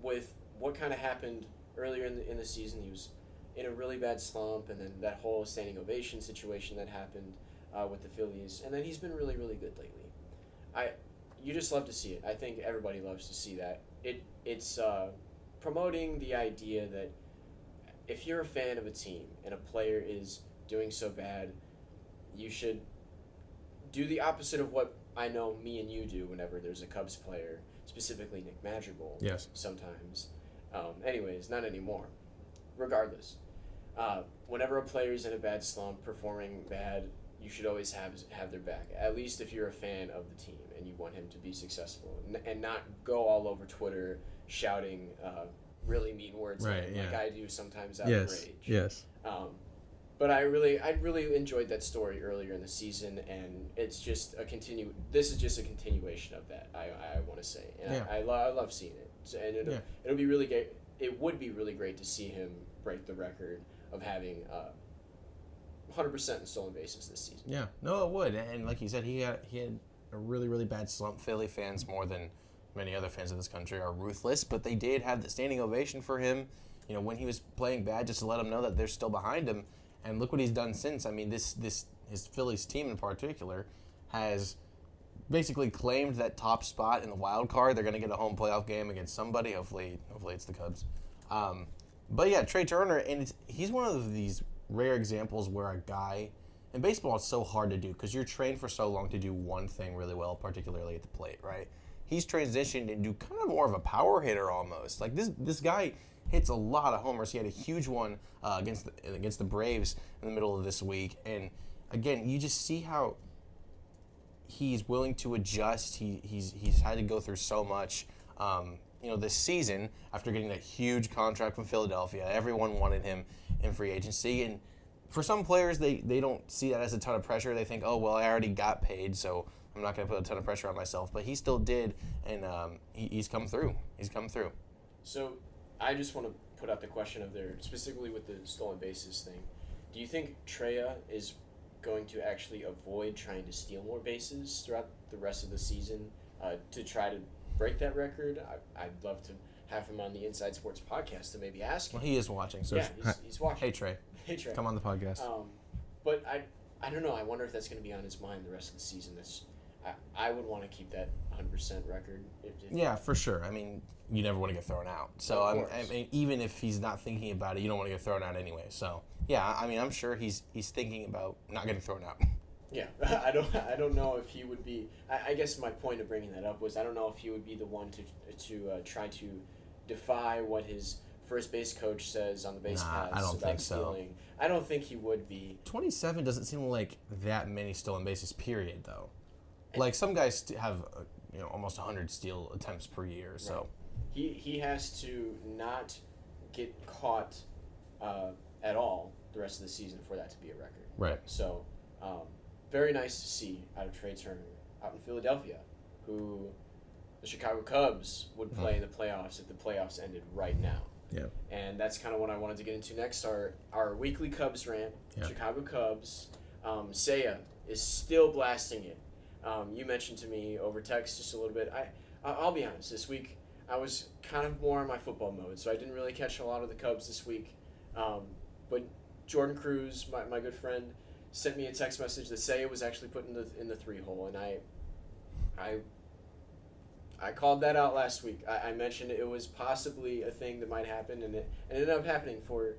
with what kind of happened earlier in the season, he was in a really bad slump, and then that whole standing ovation situation that happened with the Phillies, and then he's been really, really good lately. You just love to see it. I think everybody loves to see that. It's promoting the idea that if you're a fan of a team and a player is doing so bad, you should do the opposite of what I know me and you do whenever there's a Cubs player, specifically Nick Madrigal. Yes. Sometimes. Anyways, not anymore. Regardless, whenever a player's in a bad slump, performing bad, you should always have their back. At least if you're a fan of the team and you want him to be successful, and not go all over Twitter shouting really mean words at him, like I do sometimes out of rage. Yes. But I really enjoyed that story earlier in the season, and it's just this is just a continuation of that. I want to say, and I love seeing it, and it'll be really great. It would be really great to see him break the record of having 100% in stolen bases this season. Yeah, no, it would, and like you said, he had a really, really bad slump. Philly fans, more than many other fans of this country, are ruthless, but they did have the standing ovation for him, when he was playing bad, just to let him know that they're still behind him. And look what he's done since. I mean, his Phillies team in particular has basically claimed that top spot in the wild card. They're going to get a home playoff game against somebody. Hopefully it's the Cubs. But yeah, Trey Turner, and he's one of these rare examples where a guy, in baseball it's so hard to do because you're trained for so long to do one thing really well, particularly at the plate, right? He's transitioned into kind of more of a power hitter almost. Like this guy hits a lot of homers. He had a huge one against the Braves in the middle of this week. And again, you just see how he's willing to adjust. He's had to go through so much. This season, after getting that huge contract from Philadelphia, everyone wanted him in free agency. And for some players, they don't see that as a ton of pressure. They think, oh, well, I already got paid, so I'm not going to put a ton of pressure on myself. But he still did, and he's come through. He's come through. So I just want to put out the question of specifically with the stolen bases thing. Do you think Treya is going to actually avoid trying to steal more bases throughout the rest of the season to try to break that record? I'd love to have him on the Inside Sports podcast to maybe ask him. Well, he is watching. So yeah, he's watching. Hey, Trey. Hey, Trey. Come on the podcast. But I don't know. I wonder if that's going to be on his mind the rest of the season. I would want to keep that 100% record. Yeah, for sure. I mean, you never want to get thrown out. So I mean, even if he's not thinking about it, you don't want to get thrown out anyway. So yeah, I mean, I'm sure he's thinking about not getting thrown out. Yeah, I don't know if he would be. I guess my point of bringing that up was I don't know if he would be the one to try to defy what his first base coach says on the base paths I don't about think stealing. I don't think he would be. 27 doesn't seem like that many stolen bases, period, though. Like some guys have almost 100 steal attempts per year. So right. He has to not get caught at all the rest of the season for that to be a record. Right. So very nice to see out of Trey Turner out in Philadelphia, who the Chicago Cubs would play in the playoffs if the playoffs ended right now. Yeah. And that's kind of what I wanted to get into next. Our weekly Cubs rant. Yeah. Chicago Cubs. Seiya is still blasting it. You mentioned to me over text just a little bit. I'll be honest. This week I was kind of more in my football mode, so I didn't really catch a lot of the Cubs this week. But Jordan Cruz, my good friend, sent me a text message that Seiya was actually put in the 3-hole, and I called that out last week. I mentioned it was possibly a thing that might happen, and it ended up happening for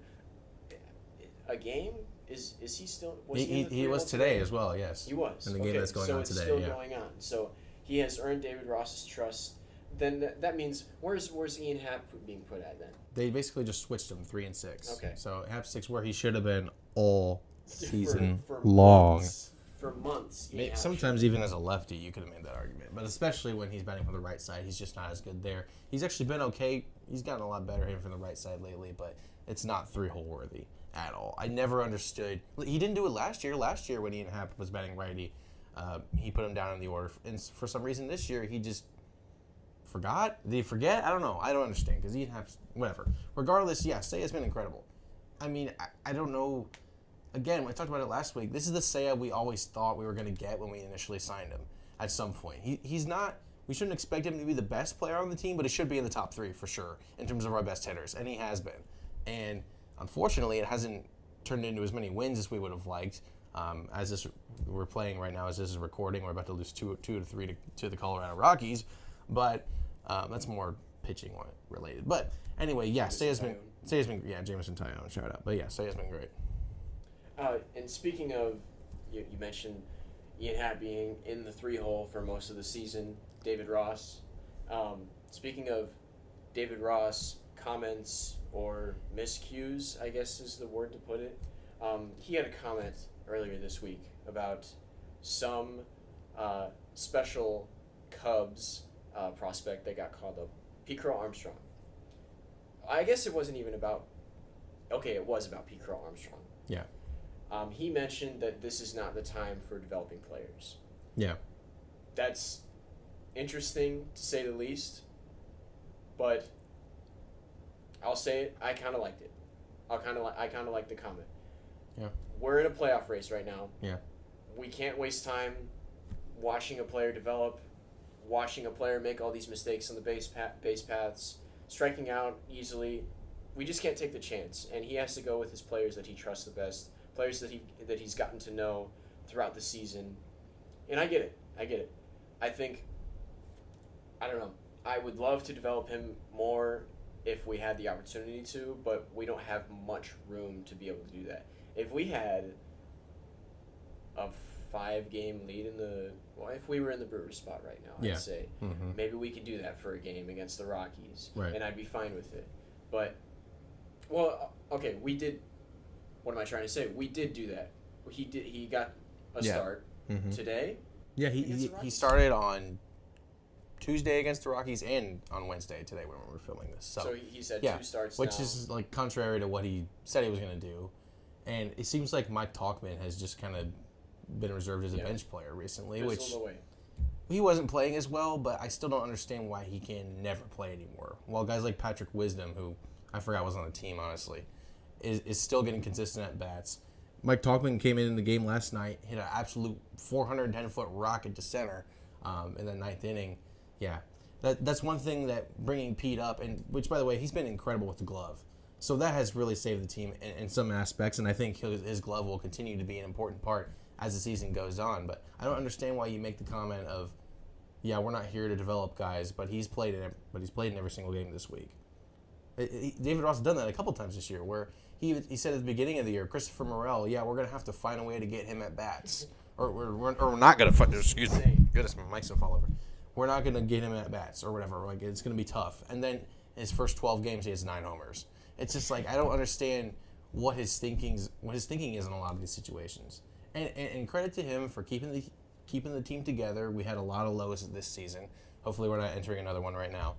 a game. Is he still? He was today as well. Yes. He was in the game that's going on today. So it's still going on. So he has earned David Ross's trust then that means where's Ian Happ being put at then? They basically just switched him 3 and 6. Okay. So Happ's 6 where he should have been all season For long. months. For months. Ian Happ Sometimes even as a lefty, you could have made that argument. But especially when he's batting from the right side, he's just not as good there. He's actually been okay. He's gotten a lot better hitting from the right side lately, but it's not 3-hole worthy at all. I never understood. He didn't do it last year. Last year when Ian Happ was batting righty, he put him down in the order. And for some reason this year, he just forgot. Did he forget? I don't know. I don't understand because Ian Happ's whatever. Regardless, yeah, Seiya has been incredible. I mean, I don't know. Again, we talked about it last week. This is the Seiya we always thought we were going to get when we initially signed him at some point. He's not, we shouldn't expect him to be the best player on the team, but he should be in the top 3 for sure in terms of our best hitters, and he has been. And unfortunately, it hasn't turned into as many wins as we would have liked. As this we're playing right now, as this is recording, we're about to lose 2 to 3 to the Colorado Rockies, but that's more pitching related. But anyway, yeah, Seiya's been yeah, Jameson Tyone, shout out. But yeah, Seiya's been great. And speaking of, you mentioned Ian Happ being in the 3-hole for most of the season, David Ross. Speaking of David Ross, comments or miscues, I guess is the word to put it. He had a comment earlier this week about some special Cubs prospect that got called up, Pete Crow Armstrong. I guess it wasn't even about, okay, it was about Pete Crow Armstrong. Yeah. He mentioned that this is not the time for developing players. Yeah. That's interesting to say the least, but I'll say it. I kind of liked it. I kind of like the comment. Yeah. We're in a playoff race right now. Yeah. We can't waste time watching a player develop, watching a player make all these mistakes on the base paths, striking out easily. We just can't take the chance, and he has to go with his players that he trusts the best. Players that he's gotten to know throughout the season. And I get it. I think, I don't know, I would love to develop him more if we had the opportunity to, but we don't have much room to be able to do that. If we had a 5-game lead if we were in the Brewers spot right now, Yeah. I'd say, maybe we could do that for a game against the Rockies, right. And I'd be fine with it. But, well, okay, we did. What am I trying to say? We did do that. He got a start today. Yeah, he started on Tuesday against the Rockies and on Wednesday today when we were filming this. So he said 2 starts which now. is like contrary to what he said he was going to do. And it seems like Mike Talkman has just kind of been reserved as a bench player recently, which he wasn't playing as well, but I still don't understand why he can never play anymore. While guys like Patrick Wisdom, who I forgot was on the team, honestly, is still getting consistent at bats. Mike Talkman came in the game last night, hit an absolute 410-foot rocket to center in the 9th inning. Yeah, that's one thing that bringing Pete up, and which, by the way, he's been incredible with the glove. So that has really saved the team in some aspects, and I think his glove will continue to be an important part as the season goes on. But I don't understand why you make the comment of, yeah, we're not here to develop guys, but he's played in every single game this week. David Ross has done that a couple times this year, where he said at the beginning of the year, Christopher Morel, yeah, we're going to have to find a way to get him at bats. Or we're not going to find, excuse me, goodness, my mic's going to fall over. We're not going to get him at bats or whatever. Like, it's going to be tough. And then in his first 12 games, he has 9 homers. It's just like, I don't understand what his thinking is in a lot of these situations. And credit to him for keeping the team together. We had a lot of lows this season. Hopefully we're not entering another one right now.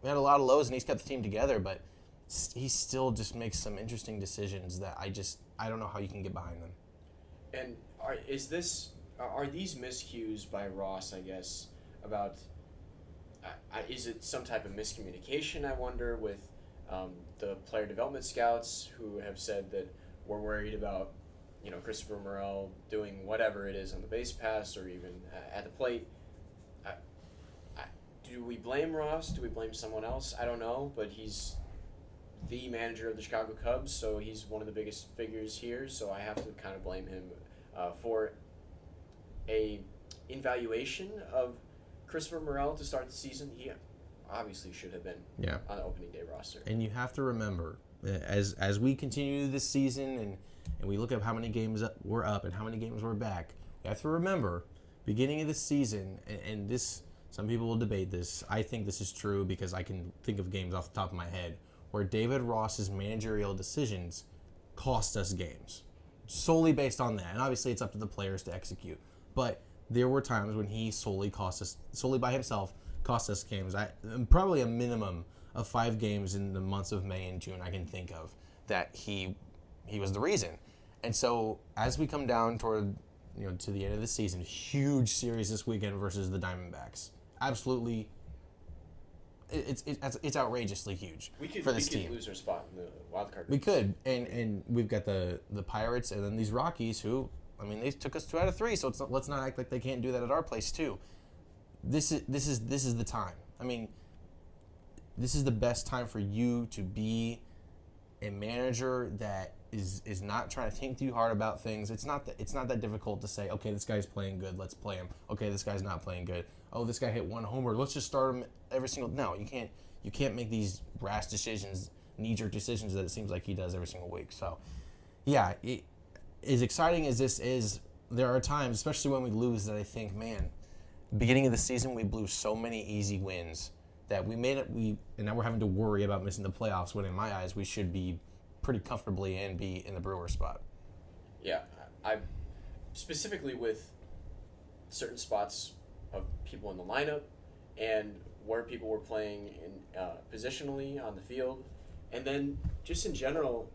We had a lot of lows, and he's kept the team together, but he still just makes some interesting decisions that I don't know how you can get behind them. And are these miscues by Ross, I guess, about is it some type of miscommunication, I wonder, with the player development scouts who have said that we're worried about, Christopher Morel doing whatever it is on the base pass or even at the plate? Do we blame Ross? Do we blame someone else? I don't know, but he's the manager of the Chicago Cubs, so he's one of the biggest figures here, so I have to kind of blame him for a evaluation of Christopher Morel to start the season. He obviously should have been on the opening day roster. And you have to remember, as we continue this season and we look at how many games we're up and how many games we're back, you have to remember, beginning of the season and this Some people will debate this. I think this is true because I can think of games off the top of my head where David Ross's managerial decisions cost us games solely based on that. And obviously it's up to the players to execute. But there were times when he solely by himself cost us games. Probably a minimum of 5 games in the months of May and June I can think of that he was the reason. And so as we come down toward to the end of the season, huge series this weekend versus the Diamondbacks. Absolutely, it's outrageously huge for this team. We could lose our spot in the wild card race. We could, and we've got the Pirates and then these Rockies who, I mean, they took us 2 out of 3, so let's not act like they can't do that at our place too. This is the time. I mean, this is the best time for you to be a manager that is not trying to think too hard about things. It's not that difficult to say, okay, this guy's playing good, let's play him. Okay, this guy's not playing good. Oh, this guy hit 1 homer, let's just start him every single. No, you can't make these rash decisions, knee-jerk decisions that it seems like he does every single week. So, yeah, as exciting as this is, there are times, especially when we lose, that I think, man, beginning of the season we blew so many easy wins that and now we're having to worry about missing the playoffs. When in my eyes we should be pretty comfortably and be in the Brewers spot. Yeah, I specifically with certain spots of people in the lineup and where people were playing in positionally on the field, and then just in general,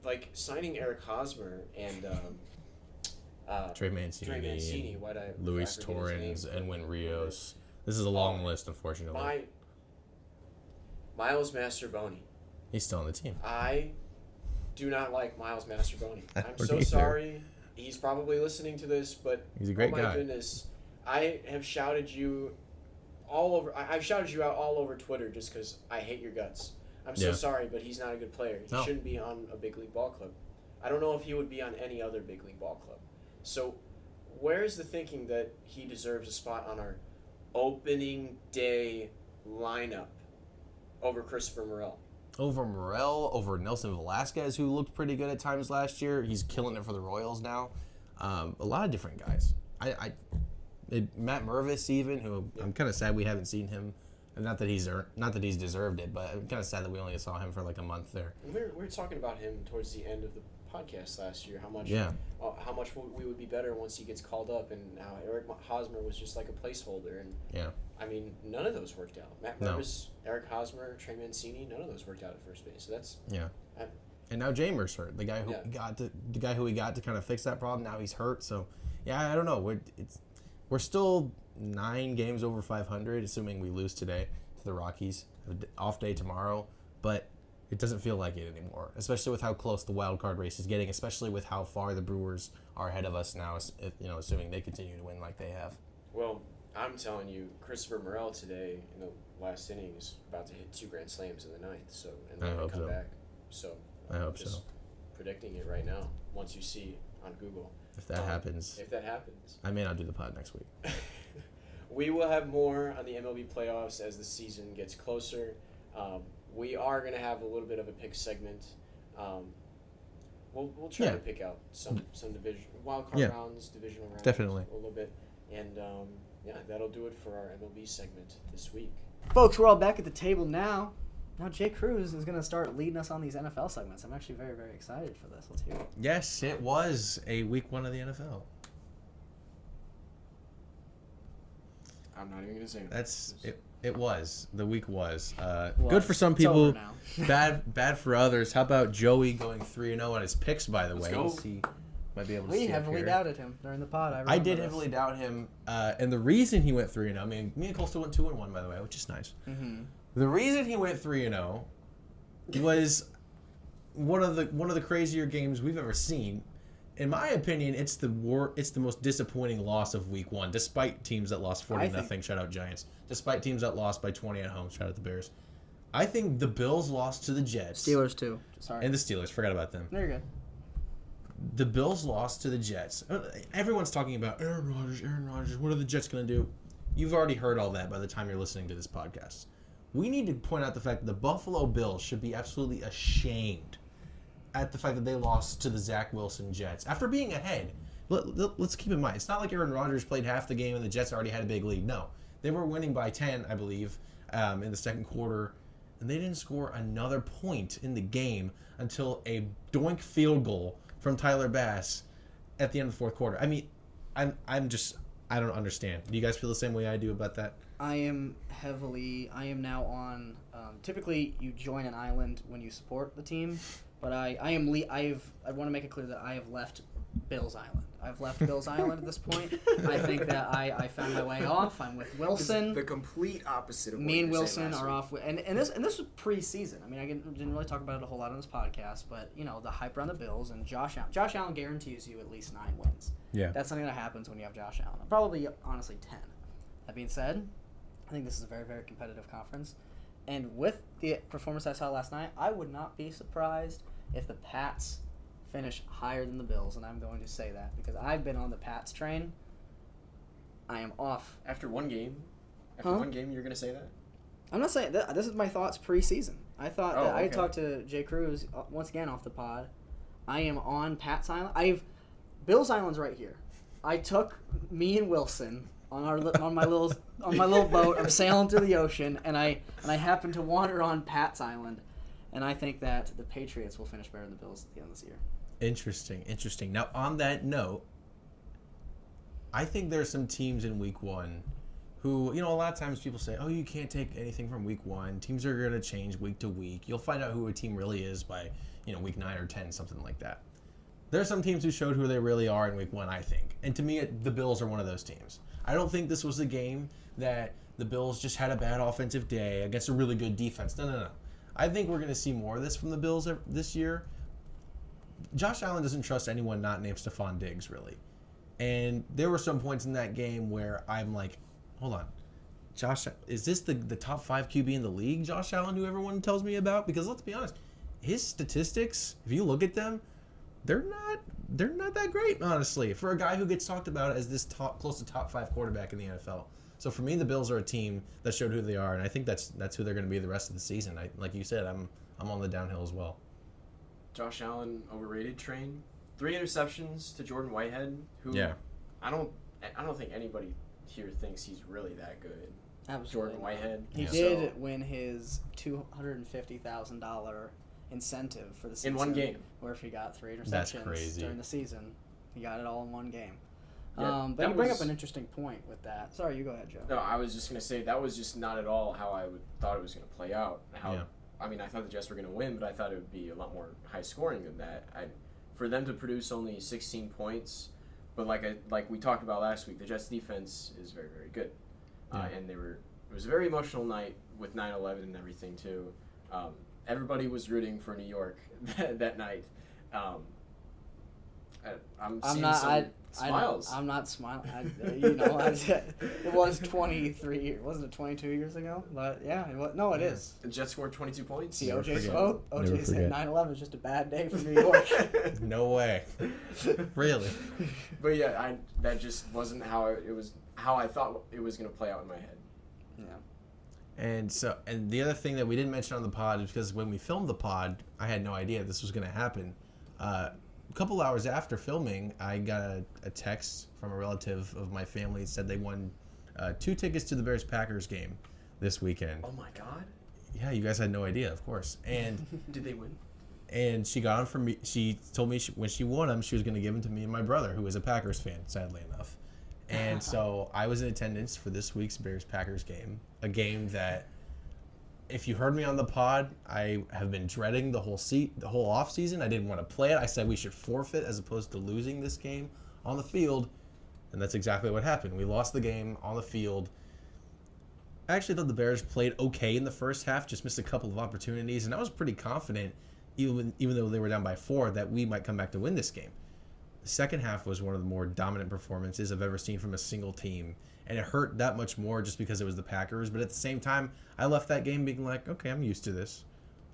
like signing Eric Hosmer and Trey Mancini, Luis Torrens, Edwin Rios. This is a long list, unfortunately. Miles Masterboni. He's still on the team. I do not like Miles Masterboni. I'm so either. sorry. He's probably listening to this, but he's a great guy. Oh my goodness, I have shouted you all over. I've shouted you out all over Twitter just because I hate your guts. I'm so sorry, but he's not a good player. He shouldn't be on a big league ball club. I don't know if he would be on any other big league ball club. So, where is the thinking that he deserves a spot on our opening day lineup over Christopher Morel? Over Morel, over Nelson Velasquez, who looked pretty good at times last year. He's killing it for the Royals now. A lot of different guys. Matt Mervis even, who I'm kind of sad we haven't seen him. Not that he's deserved it, but I'm kind of sad that we only saw him for like a month there. We were talking about him towards the end of the podcast last year. How much we would be better once he gets called up, and now Eric Hosmer was just like a placeholder. And I mean, none of those worked out. Matt Mervis, Eric Hosmer, Trey Mancini, none of those worked out at first base. So that's and now Jamer's hurt. The guy who we got to kind of fix that problem. Now he's hurt. So I don't know. We're still 9 games over 500, assuming we lose today to the Rockies. Off day tomorrow, but it doesn't feel like it anymore, especially with how close the wild card race is getting, especially with how far the Brewers are ahead of us now, assuming they continue to win like they have. Well, I'm telling you, Christopher Morel today in the last inning is about to hit 2 grand slams in the 9th, and then come back. So I hope just so. Predicting it right now, once you see on Google. If that happens. I may not do the pod next week. We will have more on the MLB playoffs as the season gets closer. We are going to have a little bit of a pick segment. We'll try to pick out some division wild card rounds, divisional rounds, definitely a little bit, and that'll do it for our MLB segment this week. Folks, we're all back at the table now. Now Jay Cruz is going to start leading us on these NFL segments. I'm actually very, very excited for this. Let's hear it. Yes, it was a week 1 of the NFL. I'm not even going to say it. It was. The week was. Good for some people, bad for others. How about Joey going 3-0 on his picks, by the way? Go. He might be able to we see heavily doubted him during the pod. I did heavily doubt him. And the reason he went 3-0, I mean, me and Cole still went 2-1, by the way, which is nice. Mm-hmm. The reason he went 3-0 was one of the crazier games we've ever seen. In my opinion, it's the most disappointing loss of week 1, despite teams that lost 40-0, shout out Giants. Despite teams that lost by 20 at home, shout out the Bears. I think the Bills lost to the Jets. Steelers too. Sorry. And the Steelers, forgot about them. No, you're good. The Bills lost to the Jets. Everyone's talking about Aaron Rodgers, what are the Jets going to do? You've already heard all that by the time you're listening to this podcast. We need to point out the fact that the Buffalo Bills should be absolutely ashamed at the fact that they lost to the Zach Wilson Jets after being ahead. Let's keep in mind, it's not like Aaron Rodgers played half the game and the Jets already had a big lead. No, They were winning by 10, I believe, in the second quarter, and they didn't score another point in the game until a doink field goal from Tyler Bass at the end of the fourth quarter. I mean, I don't understand. Do you guys feel the same way I do about that? I am now on. Typically, you join an island when you support the team, but I want to make it clear that I have left Bill's Island. I've left Bill's Island at this point. I think that I found my way off. I'm with Wilson. The complete opposite of what Me and you were saying Wilson last are week. off with, and this was preseason. I mean, I didn't really talk about it a whole lot on this podcast, but the hype around the Bills and Josh Allen. Josh Allen guarantees you at least 9 wins. Yeah. That's something that happens when you have Josh Allen. Probably, honestly, 10. That being said, I think this is a very, very competitive conference. And with the performance I saw last night, I would not be surprised if the Pats finish higher than the Bills, and I'm going to say that because I've been on the Pats train. I am off. After one game? You're going to say that? I'm not saying that. This is my thoughts preseason. I thought that I okay. talked to Jay Cruz once again off the pod. I am on Pat's Island. Bill's Island's right here. I took me and Wilson on my little boat. I'm sailing through the ocean, and I happened to wander on Pat's Island, and I think that the Patriots will finish better than the Bills at the end of this year. Interesting. Now, on that note, I think there's some teams in Week 1 who, a lot of times people say, oh, you can't take anything from Week 1. Teams are going to change week to week. You'll find out who a team really is by, Week 9 or 10, something like that. There's some teams who showed who they really are in Week 1, I think. And to me, the Bills are one of those teams. I don't think this was a game that the Bills just had a bad offensive day against a really good defense. No. I think we're going to see more of this from the Bills this year. Josh Allen doesn't trust anyone not named Stephon Diggs, really. And there were some points in that game where I'm like, hold on. Is this the top 5 QB in the league, Josh Allen, who everyone tells me about? Because let's be honest, his statistics, if you look at them, they're not that great, honestly, for a guy who gets talked about as this close to top 5 quarterback in the NFL. So for me, the Bills are a team that showed who they are, and I think that's who they're going to be the rest of the season. Like you said, I'm on the downhill as well. Josh Allen overrated train. 3 interceptions to Jordan Whitehead, who I don't think anybody here thinks he's really that good. Absolutely. Jordan Whitehead. He did win his $250,000 incentive for the season. In one game. Where if he got 3 That's interceptions crazy. during the season, he got it all in one game. Yeah, but you bring up an interesting point with that. Sorry, you go ahead, Joe. No, I was just going to say that was just not at all how I thought it was going to play out. I mean, I thought the Jets were going to win, but I thought it would be a lot more high scoring than that. For them to produce only 16 points, but like we talked about last week, the Jets defense is very, very good. And it was a very emotional night with 9/11 and everything too. Everybody was rooting for New York that night. I'm seeing some smiles. I'm not smiling. It was 23. Wasn't it 22 years ago? But yeah, it is. The Jets scored 22 points. See, Never OJ's forget. quote. Never OJ said forget. 9/11 is just a bad day for New York. No way. Really? But yeah, that just wasn't how I thought it was going to play out in my head. Yeah. And the other thing that we didn't mention on the pod is because when we filmed the pod, I had no idea this was going to happen. A couple hours after filming, I got a text from a relative of my family that said they won 2 tickets to the Bears-Packers game this weekend. Oh my God! Yeah, you guys had no idea, of course. And Did they win? and she got them from me. She told me when she won them, she was going to give them to me and my brother, who is a Packers fan, sadly enough. And so I was in attendance for this week's Bears-Packers game, a game that, if you heard me on the pod, I have been dreading the whole off season. I didn't want to play it. I said we should forfeit as opposed to losing this game on the field, and that's exactly what happened. We lost the game on the field. I actually thought the Bears played okay in the first half, just missed a couple of opportunities, and I was pretty confident, even though they were down by 4, that we might come back to win this game. The second half was one of the more dominant performances I've ever seen from a single team. And it hurt that much more just because it was the Packers. But at the same time, I left that game being like, okay, I'm used to this.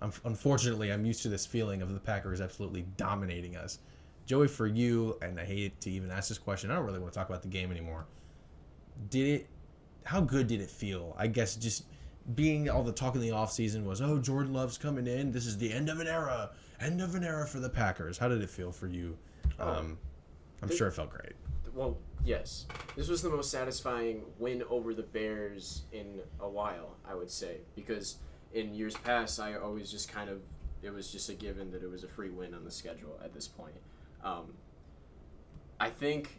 Unfortunately, I'm used to this feeling of the Packers absolutely dominating us. Joey, for you, and I hate to even ask this question, I don't really want to talk about the game anymore. How good did it feel? I guess just being all the talk in the offseason was, oh, Jordan Love's coming in. This is the end of an era for the Packers. How did it feel for you? I'm sure it felt great. yes. This was the most satisfying win over the Bears in a while, I would say, because in years past, I always just it was just a given that it was a free win on the schedule at this point. I think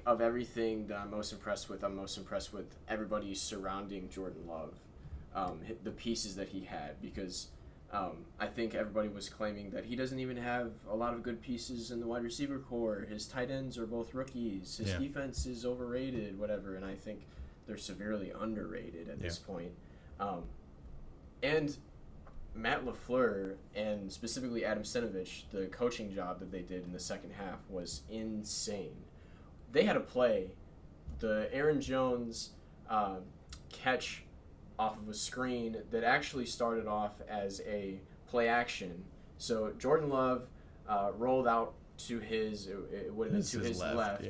of everything that I'm most impressed with everybody surrounding Jordan Love, the pieces that he had, because I think everybody was claiming that he doesn't even have a lot of good pieces in the wide receiver core. His tight ends are both rookies. His defense is overrated, whatever, and I think they're severely underrated at this point. And Matt LaFleur, and specifically Adam Stenavich, the coaching job that they did in the second half was insane. They had a play, the Aaron Jones catch off of a screen that actually started off as a play action. So Jordan Love rolled out to his left,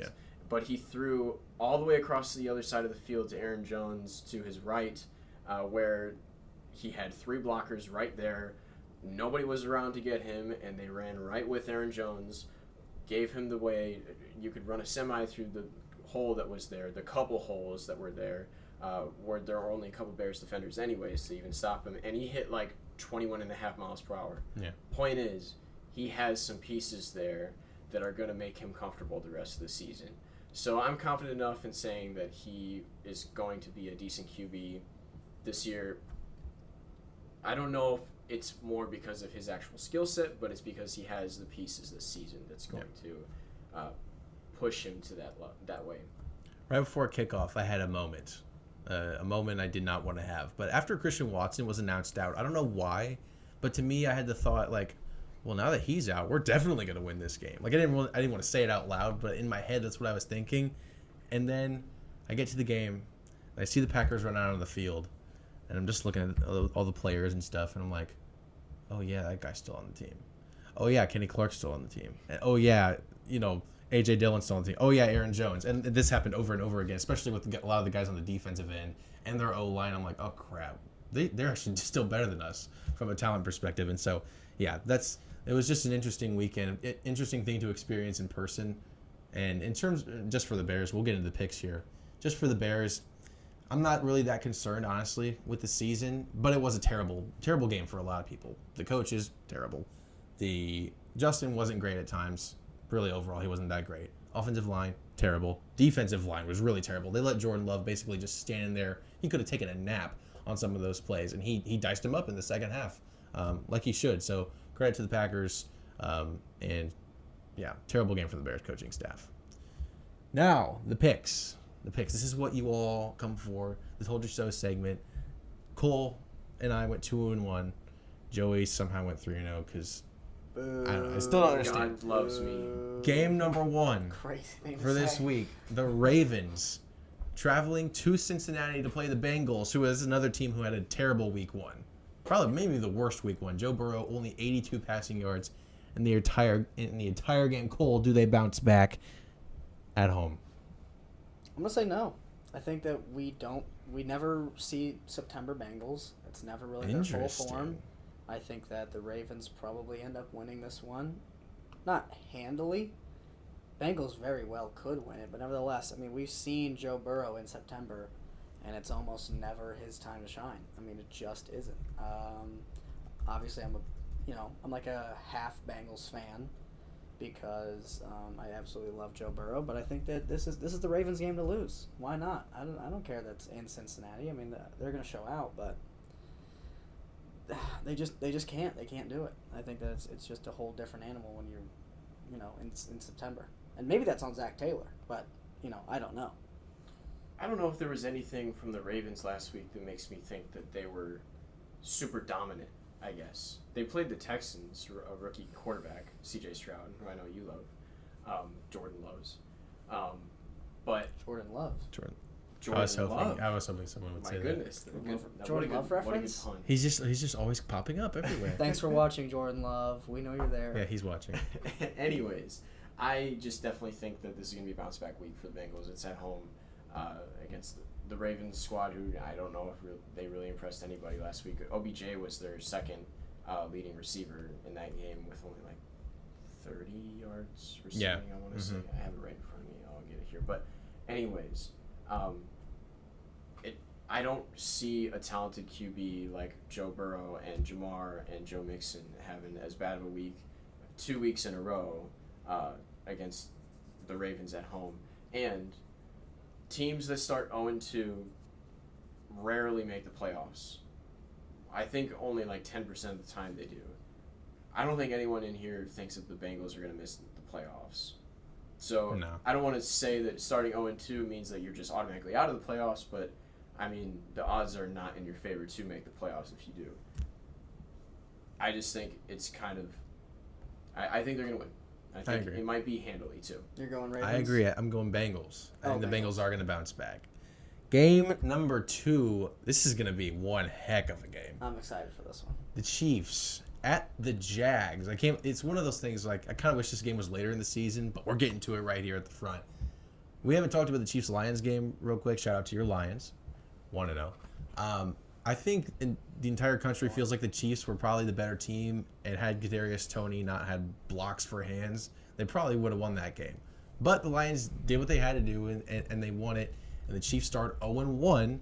but he threw all the way across the other side of the field to Aaron Jones to his right, where he had 3 blockers right there. Nobody was around to get him, and they ran right with Aaron Jones, gave him the way. You could run a semi through the hole that was there, the couple holes that were there, where there were only a couple Bears defenders anyways to even stop him, and he hit like 21.5 miles per hour. Point is, he has some pieces there that are going to make him comfortable the rest of the season. So I'm confident enough in saying that he is going to be a decent QB this year. I don't know if it's more because of his actual skill set, but it's because he has the pieces this season that's going to push him to that way. Right before kickoff, I had a moment I did not want to have. But after Christian Watson was announced out, I don't know why, but to me, I had the thought, like, well, now that he's out, we're definitely going to win this game. Like, I didn't want to say it out loud, but in my head, that's what I was thinking. And then I get to the game, and I see the Packers run out on the field, and I'm just looking at all the players and stuff, and I'm like, oh, yeah, that guy's still on the team. Oh, yeah, Kenny Clark's still on the team. And, oh, yeah, A.J. Dillon's still on the team. Oh, yeah, Aaron Jones. And this happened over and over again, especially with a lot of the guys on the defensive end and their O-line. I'm like, oh, crap. They're actually still better than us from a talent perspective. And so, yeah, it was just an interesting weekend, interesting thing to experience in person. And in terms, just for the Bears, we'll get into the picks here. Just for the Bears, I'm not really that concerned, honestly, with the season, but it was a terrible, terrible game for a lot of people. The coach is terrible. Justin wasn't great at times. Really, overall, he wasn't that great. Offensive line, terrible. Defensive line was really terrible. They let Jordan Love basically just stand there. He could have taken a nap on some of those plays, and he diced him up in the second half, like he should. So credit to the Packers, and yeah, terrible game for the Bears coaching staff. Now, the picks. This is what you all come for. The Told You So segment. Cole and I went 2-1. Joey somehow went 3-0 because I don't know. I still don't understand. God loves me. Game number 1 Crazy thing for this week. The Ravens traveling to Cincinnati to play the Bengals, who is another team who had a terrible week 1. Probably maybe the worst week 1. Joe Burrow only 82 passing yards in the entire game. Cole, do they bounce back at home? I'm going to say no. I think that we never see September Bengals. It's never really their full form. I think that the Ravens probably end up winning this one. Not handily. Bengals very well could win it, but nevertheless, I mean, we've seen Joe Burrow in September, and it's almost never his time to shine. I mean, it just isn't. Obviously, I'm like a half Bengals fan because I absolutely love Joe Burrow, but I think that this is the Ravens' game to lose. Why not? I don't care that's in Cincinnati. I mean, they're going to show out, but they just can't. They can't do it. I think that it's just a whole different animal when you're, in September. And maybe that's on Zach Taylor, but I don't know. I don't know if there was anything from the Ravens last week that makes me think that they were super dominant. I guess they played the Texans, a rookie quarterback, C.J. Stroud, who I know you love, Jordan loves, but Jordan Love. I was hoping someone would say goodness, that. Jordan Love reference? He's just always popping up everywhere. Thanks for watching, Jordan Love. We know you're there. Yeah, he's watching. Anyways, I just definitely think that this is going to be a bounce back week for the Bengals. It's at home against the Ravens squad, who I don't know if they really impressed anybody last week. OBJ was their second leading receiver in that game with only like 30 yards receiving, I want to say. I have it right in front of me. I'll get it here. But anyways, I don't see a talented QB like Joe Burrow and Jamar and Joe Mixon having as bad of a week 2 weeks in a row against the Ravens at home. And teams that start 0-2 rarely make the playoffs. I think only like 10% of the time they do. I don't think anyone in here thinks that the Bengals are going to miss the playoffs. So No. I don't want to say that starting 0-2 means that you're just automatically out of the playoffs, but I mean, the odds are not in your favor to make the playoffs if you do. I just think it's kind of... I think they're going to win. I think agree. it might be handily, too. You're going Ravens? I agree. I'm going Bengals. I think the Bengals. Bengals are going to bounce back. Game number 2. This is going to be one heck of a game. I'm excited for this one. The Chiefs at the Jags. It's one of those things like I kind of wish this game was later in the season, but we're getting to it right here at the front. We haven't talked about the Chiefs-Lions game real quick. Shout out to your Lions. 1-0. I think the entire country feels like the Chiefs were probably the better team, and had Kadarius Toney not had blocks for hands, they probably would have won that game. But the Lions did what they had to do, and they won it. And the Chiefs start 0-1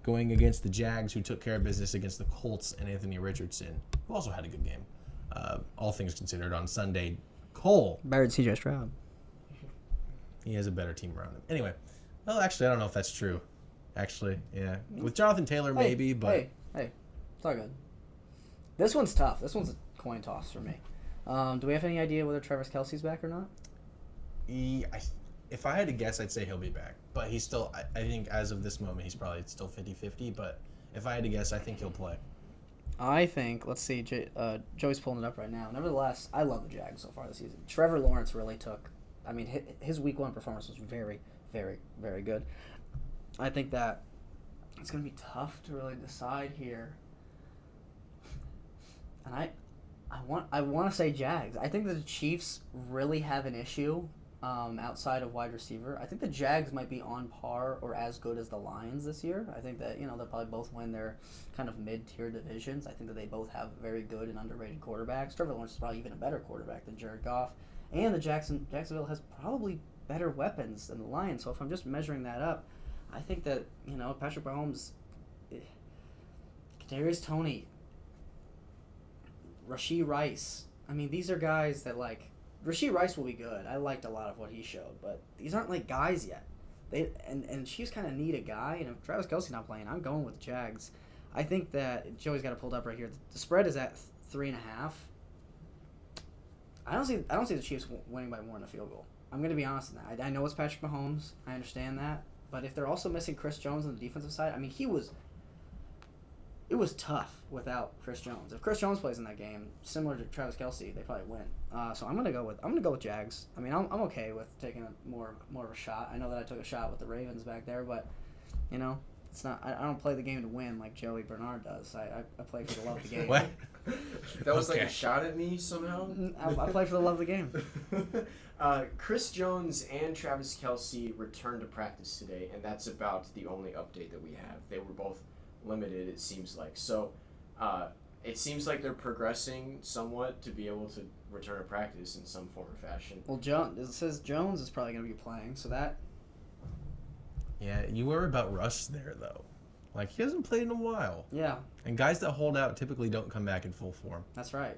going against the Jags, who took care of business against the Colts and Anthony Richardson, who also had a good game. All things considered, on Sunday, Cole. Better than CJ Stroud. He has a better team around him. Anyway, well, actually, I don't know if that's true. Actually, yeah. With Jonathan Taylor, maybe, but... Hey, it's all good. This one's tough. This one's a coin toss for me. Do we have any idea whether Travis Kelce's back or not? If I had to guess, I'd say he'll be back. But he's still... I think as of this moment, he's probably still 50-50. But if I had to guess, I think he'll play. I think, let's see, Joey's pulling it up right now. Nevertheless, I love the Jags so far this season. Trevor Lawrence really took... I mean, his week 1 performance was very, very, very good. I think that it's going to be tough to really decide here. And I want to say Jags. I think that the Chiefs really have an issue outside of wide receiver. I think the Jags might be on par or as good as the Lions this year. I think that, they'll probably both win their kind of mid-tier divisions. I think that they both have very good and underrated quarterbacks. Trevor Lawrence is probably even a better quarterback than Jared Goff. And the Jacksonville has probably better weapons than the Lions. So if I'm just measuring that up, I think that, Patrick Mahomes, Kadarius Toney, Rashee Rice. I mean, these are guys that, Rashee Rice will be good. I liked a lot of what he showed, but these aren't, guys yet. And Chiefs kind of need a guy, and if Travis Kelce's not playing, I'm going with the Jags. I think that Joey's got it pulled up right here. The spread is at 3.5. I don't see the Chiefs winning by more than a field goal. I'm going to be honest in that. I know it's Patrick Mahomes. I understand that. But if they're also missing Chris Jones on the defensive side, I mean, it was tough without Chris Jones. If Chris Jones plays in that game, similar to Travis Kelce, they probably win. So I'm gonna go with Jags. I mean, I'm okay with taking a more of a shot. I know that I took a shot with the Ravens back there, but it's not. I don't play the game to win like Joey Bernard does. I play for the love of the game. What? That was like a shot at me somehow? I play for the love of the game. Chris Jones and Travis Kelce returned to practice today, and that's about the only update that we have. They were both limited, it seems like. So it seems like they're progressing somewhat to be able to return to practice in some form or fashion. Well, it says Jones is probably going to be playing, so that... Yeah, you worry about Russ there, though. He hasn't played in a while. Yeah. And guys that hold out typically don't come back in full form. That's right.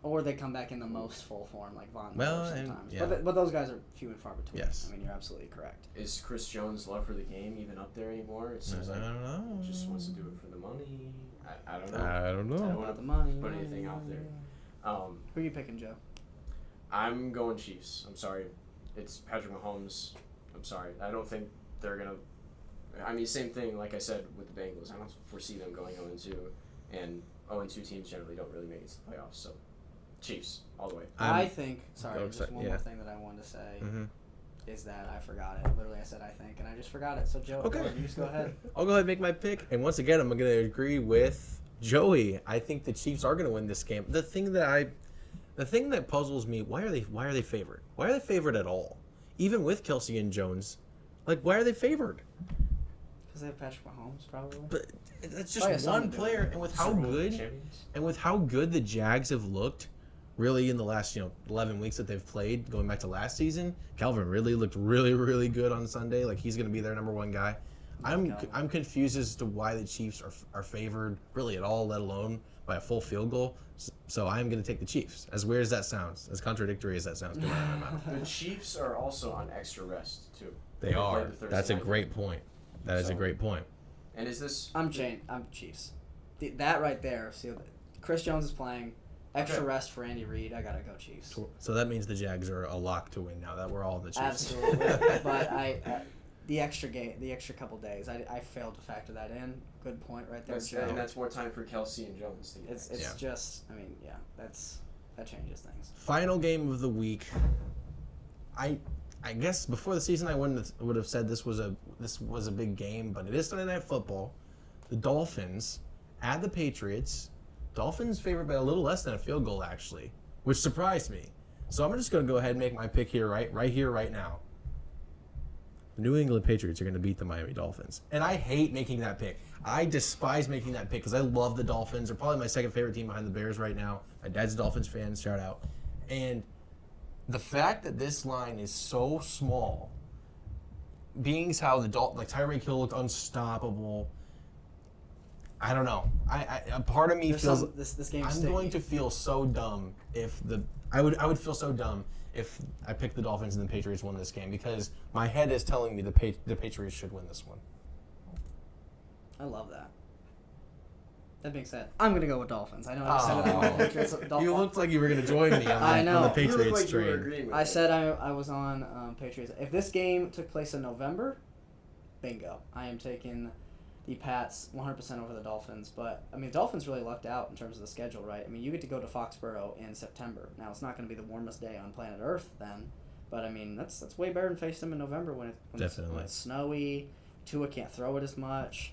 Or they come back in the most full form, like Von Well, Miller sometimes. yeah. But those guys are few and far between. Yes. I mean, you're absolutely correct. Is Chris Jones' love for the game even up there anymore? It seems I like don't know. he just wants to do it for the money. I don't know. I don't know. I don't About want the to money. put anything out there. Who are you picking, Joe? I'm going Chiefs. I'm sorry. It's Patrick Mahomes. I'm sorry. I don't think they're going to... I mean, same thing, like I said, with the Bengals. I don't foresee them going 0-2. And 0-2 teams generally don't really make it to the playoffs. So, Chiefs, all the way. I think... Sorry, Oh, just one yeah. more thing that I wanted to say Mm-hmm. is that I forgot it. Literally, I said I think, and I just forgot it. So, Joe, Okay. you just go ahead. I'll go ahead and make my pick. And once again, I'm going to agree with Joey. I think the Chiefs are going to win this game. The thing that puzzles me, why are they favored? Why are they favored at all? Even with Kelce and Jones, why are they favored? Because they have Patrick Mahomes, probably. But that's Probably just has one something to do player, with it. and with Super how Bowl good champions. and with how good the Jags have looked really in the last 11 weeks that they've played, going back to last season, Calvin Ridley looked really, really good on Sunday. Like, he's going to be their number one guy. I'm confused as to why the Chiefs are favored really at all, let alone by a full field goal. So I'm going to take the Chiefs. As weird as that sounds, as contradictory as that sounds coming out of my mouth. The Chiefs are also on extra rest too. They are. played the That's a Thursday night great game. point. That is a great point. And is this? I'm Chiefs. That right there. See, Chris Jones is playing. Extra rest for Andy Reid. I gotta go Chiefs. So that means the Jags are a lock to win now that we're all in the Chiefs. Absolutely. But the extra couple days, I failed to factor that in. Good point right there, Joe. And that's more time for Kelsey and Jones to get It's just, I mean, yeah, that changes things. Final game of the week. I guess before the season I would have said this was a big game, but it is Sunday Night Football. The Dolphins at the Patriots. Dolphins favored by a little less than a field goal, actually, which surprised me. So I'm just going to go ahead and make my pick here, right now. The New England Patriots are going to beat the Miami Dolphins. And I hate making that pick. I despise making that pick because I love the Dolphins. They're probably my second favorite team behind the Bears right now. My dad's a Dolphins fan, shout out. And the fact that this line is so small, being how Tyreek Hill looked unstoppable, I don't know. A part of me feels this game. I'm going to feel so dumb I would feel so dumb if I picked the Dolphins and the Patriots won this game because my head is telling me the Patriots should win this one. I love that. That being said, I'm gonna go with Dolphins. I know I said it on the Patriots. You looked like you were going to join me on the Patriots train. I said I was on Patriots. If this game took place in November, bingo. I am taking the Pats 100% over the Dolphins. But, I mean, the Dolphins really lucked out in terms of the schedule, right? I mean, you get to go to Foxborough in September. Now, it's not going to be the warmest day on planet Earth then. But, I mean, that's way better than facing them in November when it's snowy. Tua can't throw it as much.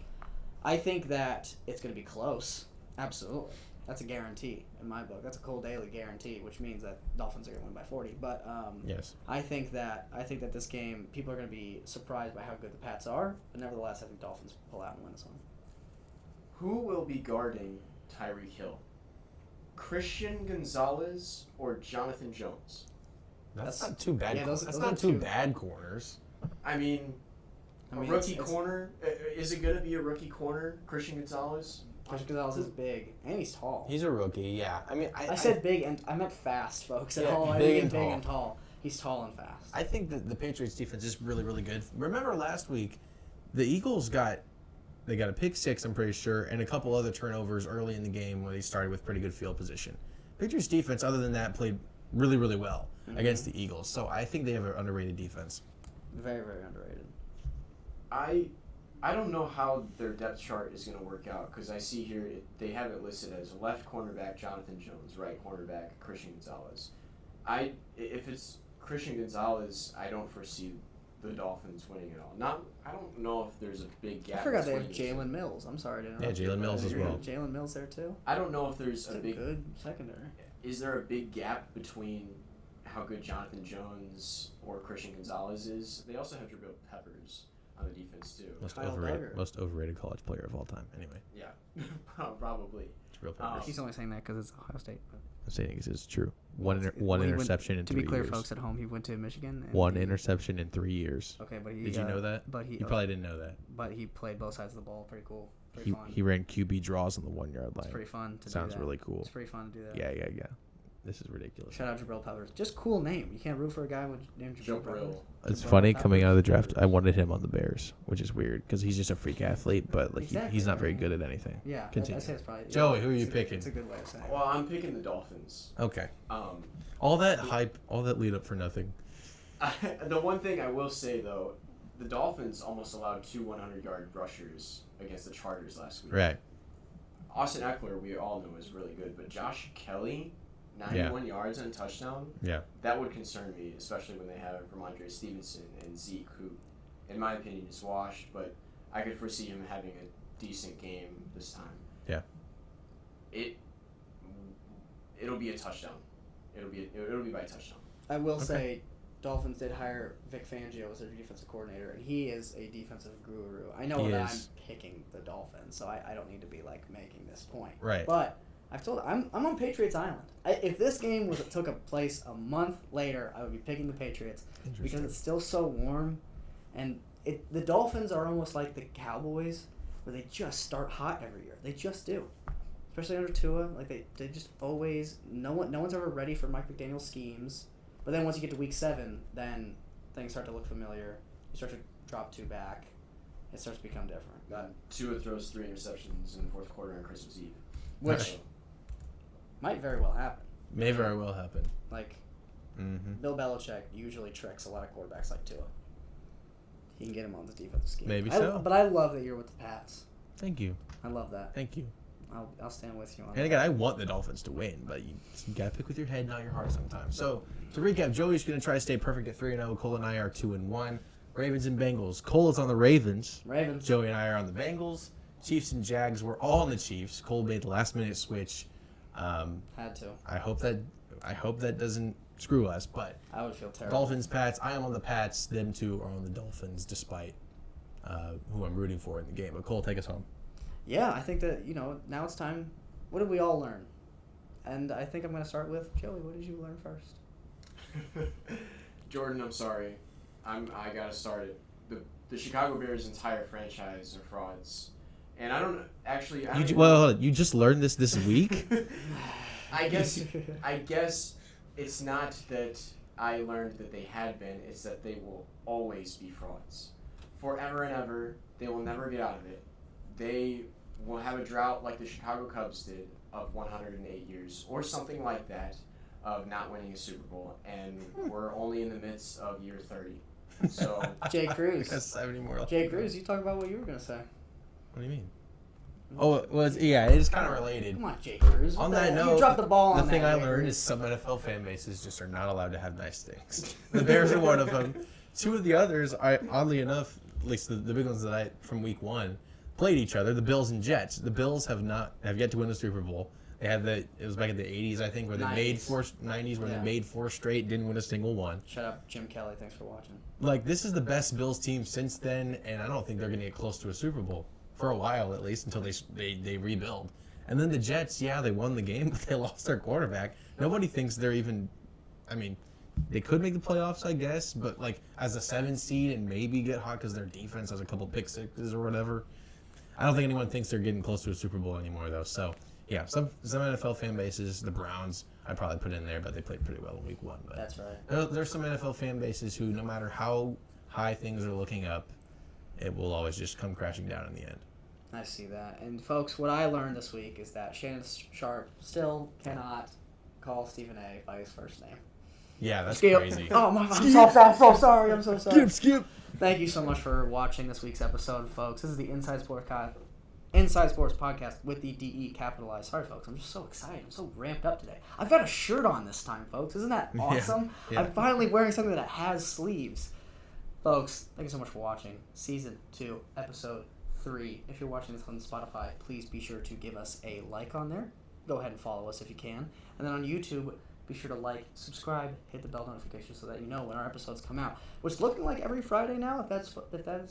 I think that it's going to be close. Absolutely. That's a guarantee in my book. That's a Cole Daly guarantee, which means that Dolphins are going to win by 40. But yes. I think that this game, people are going to be surprised by how good the Pats are. But nevertheless, I think Dolphins pull out and win this one. Who will be guarding Tyreek Hill? Christian Gonzalez or Jonathan Jones? That's not too bad. Yeah, those that's are not two too bad corners. I mean, rookie corner. Is it going to be a rookie corner, Christian Gonzalez? Christian Gonzalez is big, and he's tall. He's a rookie, yeah. I mean, I said big, and I meant fast, folks. At home, I big mean big and and tall. He's tall and fast. I think that the Patriots defense is really, really good. Remember last week, the Eagles got a pick six, I'm pretty sure, and a couple other turnovers early in the game when they started with pretty good field position. Patriots defense, other than that, played really, really well against the Eagles. So I think they have an underrated defense. Very, very underrated. I don't know how their depth chart is going to work out because I see here they have it listed as left cornerback Jonathan Jones, right cornerback Christian Gonzalez. If it's Christian Gonzalez, I don't foresee the Dolphins winning it all. I don't know if there's a big gap. I forgot they have Jalen Mills. I'm sorry to interrupt. Yeah, Jalen Mills as well. Jalen Mills there too. I don't know if there's a good secondary. Is there a big gap between how good Jonathan Jones or Christian Gonzalez is? They also have Jabril Peppers on the defense too. Most overrated college player of all time. Anyway. Yeah, probably. Jabril Peppers. He's only saying that because it's Ohio State. I'm saying it's true. One interception in 3 years. To be clear, folks at home, he went to Michigan. One interception in 3 years. Okay, but did you know that? But you probably didn't know that. But he played both sides of the ball. Pretty cool. Pretty fun. He ran QB draws on the 1 yard line. It's pretty fun to Sounds do that. really cool. It's pretty fun to do that. Yeah. This is ridiculous. Shout out Jabril Peppers. Just cool name. You can't root for a guy named Jabril Peppers. It's funny coming out of the draft. I wanted him on the Bears, which is weird because he's just a freak athlete, but he's not very good at anything. Yeah, continue. I'd say it's probably. Joey, who are you picking? It's a good way of saying. Well, I'm picking the Dolphins. Okay. All that hype, all that lead up for nothing. The one thing I will say though, the Dolphins almost allowed 2 100-yard rushers against the Chargers last week. Right. Austin Eckler, we all know, is really good, but Josh Kelly, 91 yards and a touchdown. Yeah. That would concern me, especially when they have Ramondre Stevenson and Zeke, who, in my opinion, is washed. But I could foresee him having a decent game this time. Yeah. It'll be a touchdown. It'll be by a touchdown. I will say, Dolphins did hire Vic Fangio as their defensive coordinator, and he is a defensive guru. I know that I'm picking the Dolphins, so I don't need to be making this point. Right. But I'm on Patriots Island. If this game took place a month later, I would be picking the Patriots because it's still so warm, and the Dolphins are almost like the Cowboys, where they just start hot every year. They just do, especially under Tua. Like they just always no one's ever ready for Mike McDaniel's schemes. But then once you get to week 7, then things start to look familiar. You start to drop 2 back. It starts to become different. Tua throws 3 interceptions in the fourth quarter on Christmas Eve. Which might very well happen. May very well happen. Like, Bill Belichick usually tricks a lot of quarterbacks like Tua. He can get him on the defensive scheme. Maybe so. But I love that you're with the Pats. Thank you. I love that. Thank you. I'll stand with you on And that. again, I want the Dolphins to win, but you gotta pick with your head, not your heart sometimes. So, to recap, Joey's gonna try to stay perfect at 3-0. Cole and I are 2-1. Ravens and Bengals. Cole is on the Ravens. Joey and I are on the Bengals. Chiefs and Jags. We're all on the Chiefs. Cole made the last minute switch. Had to. I hope that doesn't screw us, but I would feel terrible. Dolphins, Pats. I am on the Pats. Them two are on the Dolphins, despite who I'm rooting for in the game. But Cole, take us home. Yeah, I think that, now it's time. What did we all learn? And I think I'm going to start with Joey. What did you learn first? Jordan, I'm sorry. I gotta start it. The Chicago Bears' entire franchise are frauds, and I don't actually. You just learned this week. I guess it's not that I learned that they had been. It's that they will always be frauds, forever and ever. They will never get out of it. They will have a drought like the Chicago Cubs did of 108 years or something like that of not winning a Super Bowl, and we're only in the midst of year 30. So Jay Cruz. 70 more. Jay Cruz, you talk about what you were going to say. What do you mean? Oh, it was it is kind of related. Come on, Jay Cruz. On that note, you dropped the ball on the thing that. I learned is some NFL fan bases just are not allowed to have nice things. The Bears are one of them. 2 of the others, oddly enough, at least the big ones that from week 1, played each other. The Bills and Jets. The Bills have yet to win the Super Bowl. They had it was back in the 80s, I think, where they 90s. made 90s, where they made 4 straight, didn't win a single one. Shut up, Jim Kelly. Thanks for watching. Like, this is the best Bills team since then, and I don't think they're going to get close to a Super Bowl for a while, at least, until they rebuild. And then the Jets, they won the game, but they lost their quarterback. Nobody thinks they're even. I mean, they could make the playoffs, I guess, but like as a 7 seed and maybe get hot because their defense has a couple pick sixes or whatever. I don't think anyone thinks they're getting close to a Super Bowl anymore, though. So. Yeah, some NFL fan bases, the Browns, I'd probably put in there, but they played pretty well in week 1. But that's right. There's some NFL fan bases who, no matter how high things are looking up, it will always just come crashing down in the end. I see that. And, folks, what I learned this week is that Shannon Sharp still cannot call Stephen A. by his first name. Yeah, that's Skip. crazy. Oh, my God. I'm so sorry. I'm so sorry. Skip. Thank you so much for watching this week's episode, folks. This is the Inside Sports Podcast with the DE capitalized. Sorry, folks. I'm just so excited. I'm so ramped up today. I've got a shirt on this time, folks. Isn't that awesome? Yeah. I'm finally wearing something that has sleeves. Folks, thank you so much for watching. Season 2, Episode 3. If you're watching this on Spotify, please be sure to give us a like on there. Go ahead and follow us if you can. And then on YouTube, be sure to like, subscribe, hit the bell notification so that you know when our episodes come out. Which is looking like every Friday now, if that's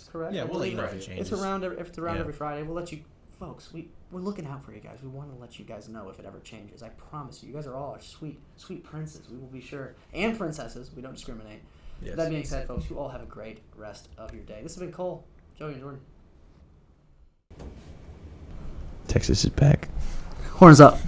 correct. Yeah, we'll let you know if it changes. It's around every Friday. We'll let you, folks. We're looking out for you guys. We want to let you guys know if it ever changes. I promise you. You guys are all our sweet, sweet princes. We will be sure, and princesses. We don't discriminate. Yes. That being said, folks, you all have a great rest of your day. This has been Cole, Joey, and Jordan. Texas is back. Horns up.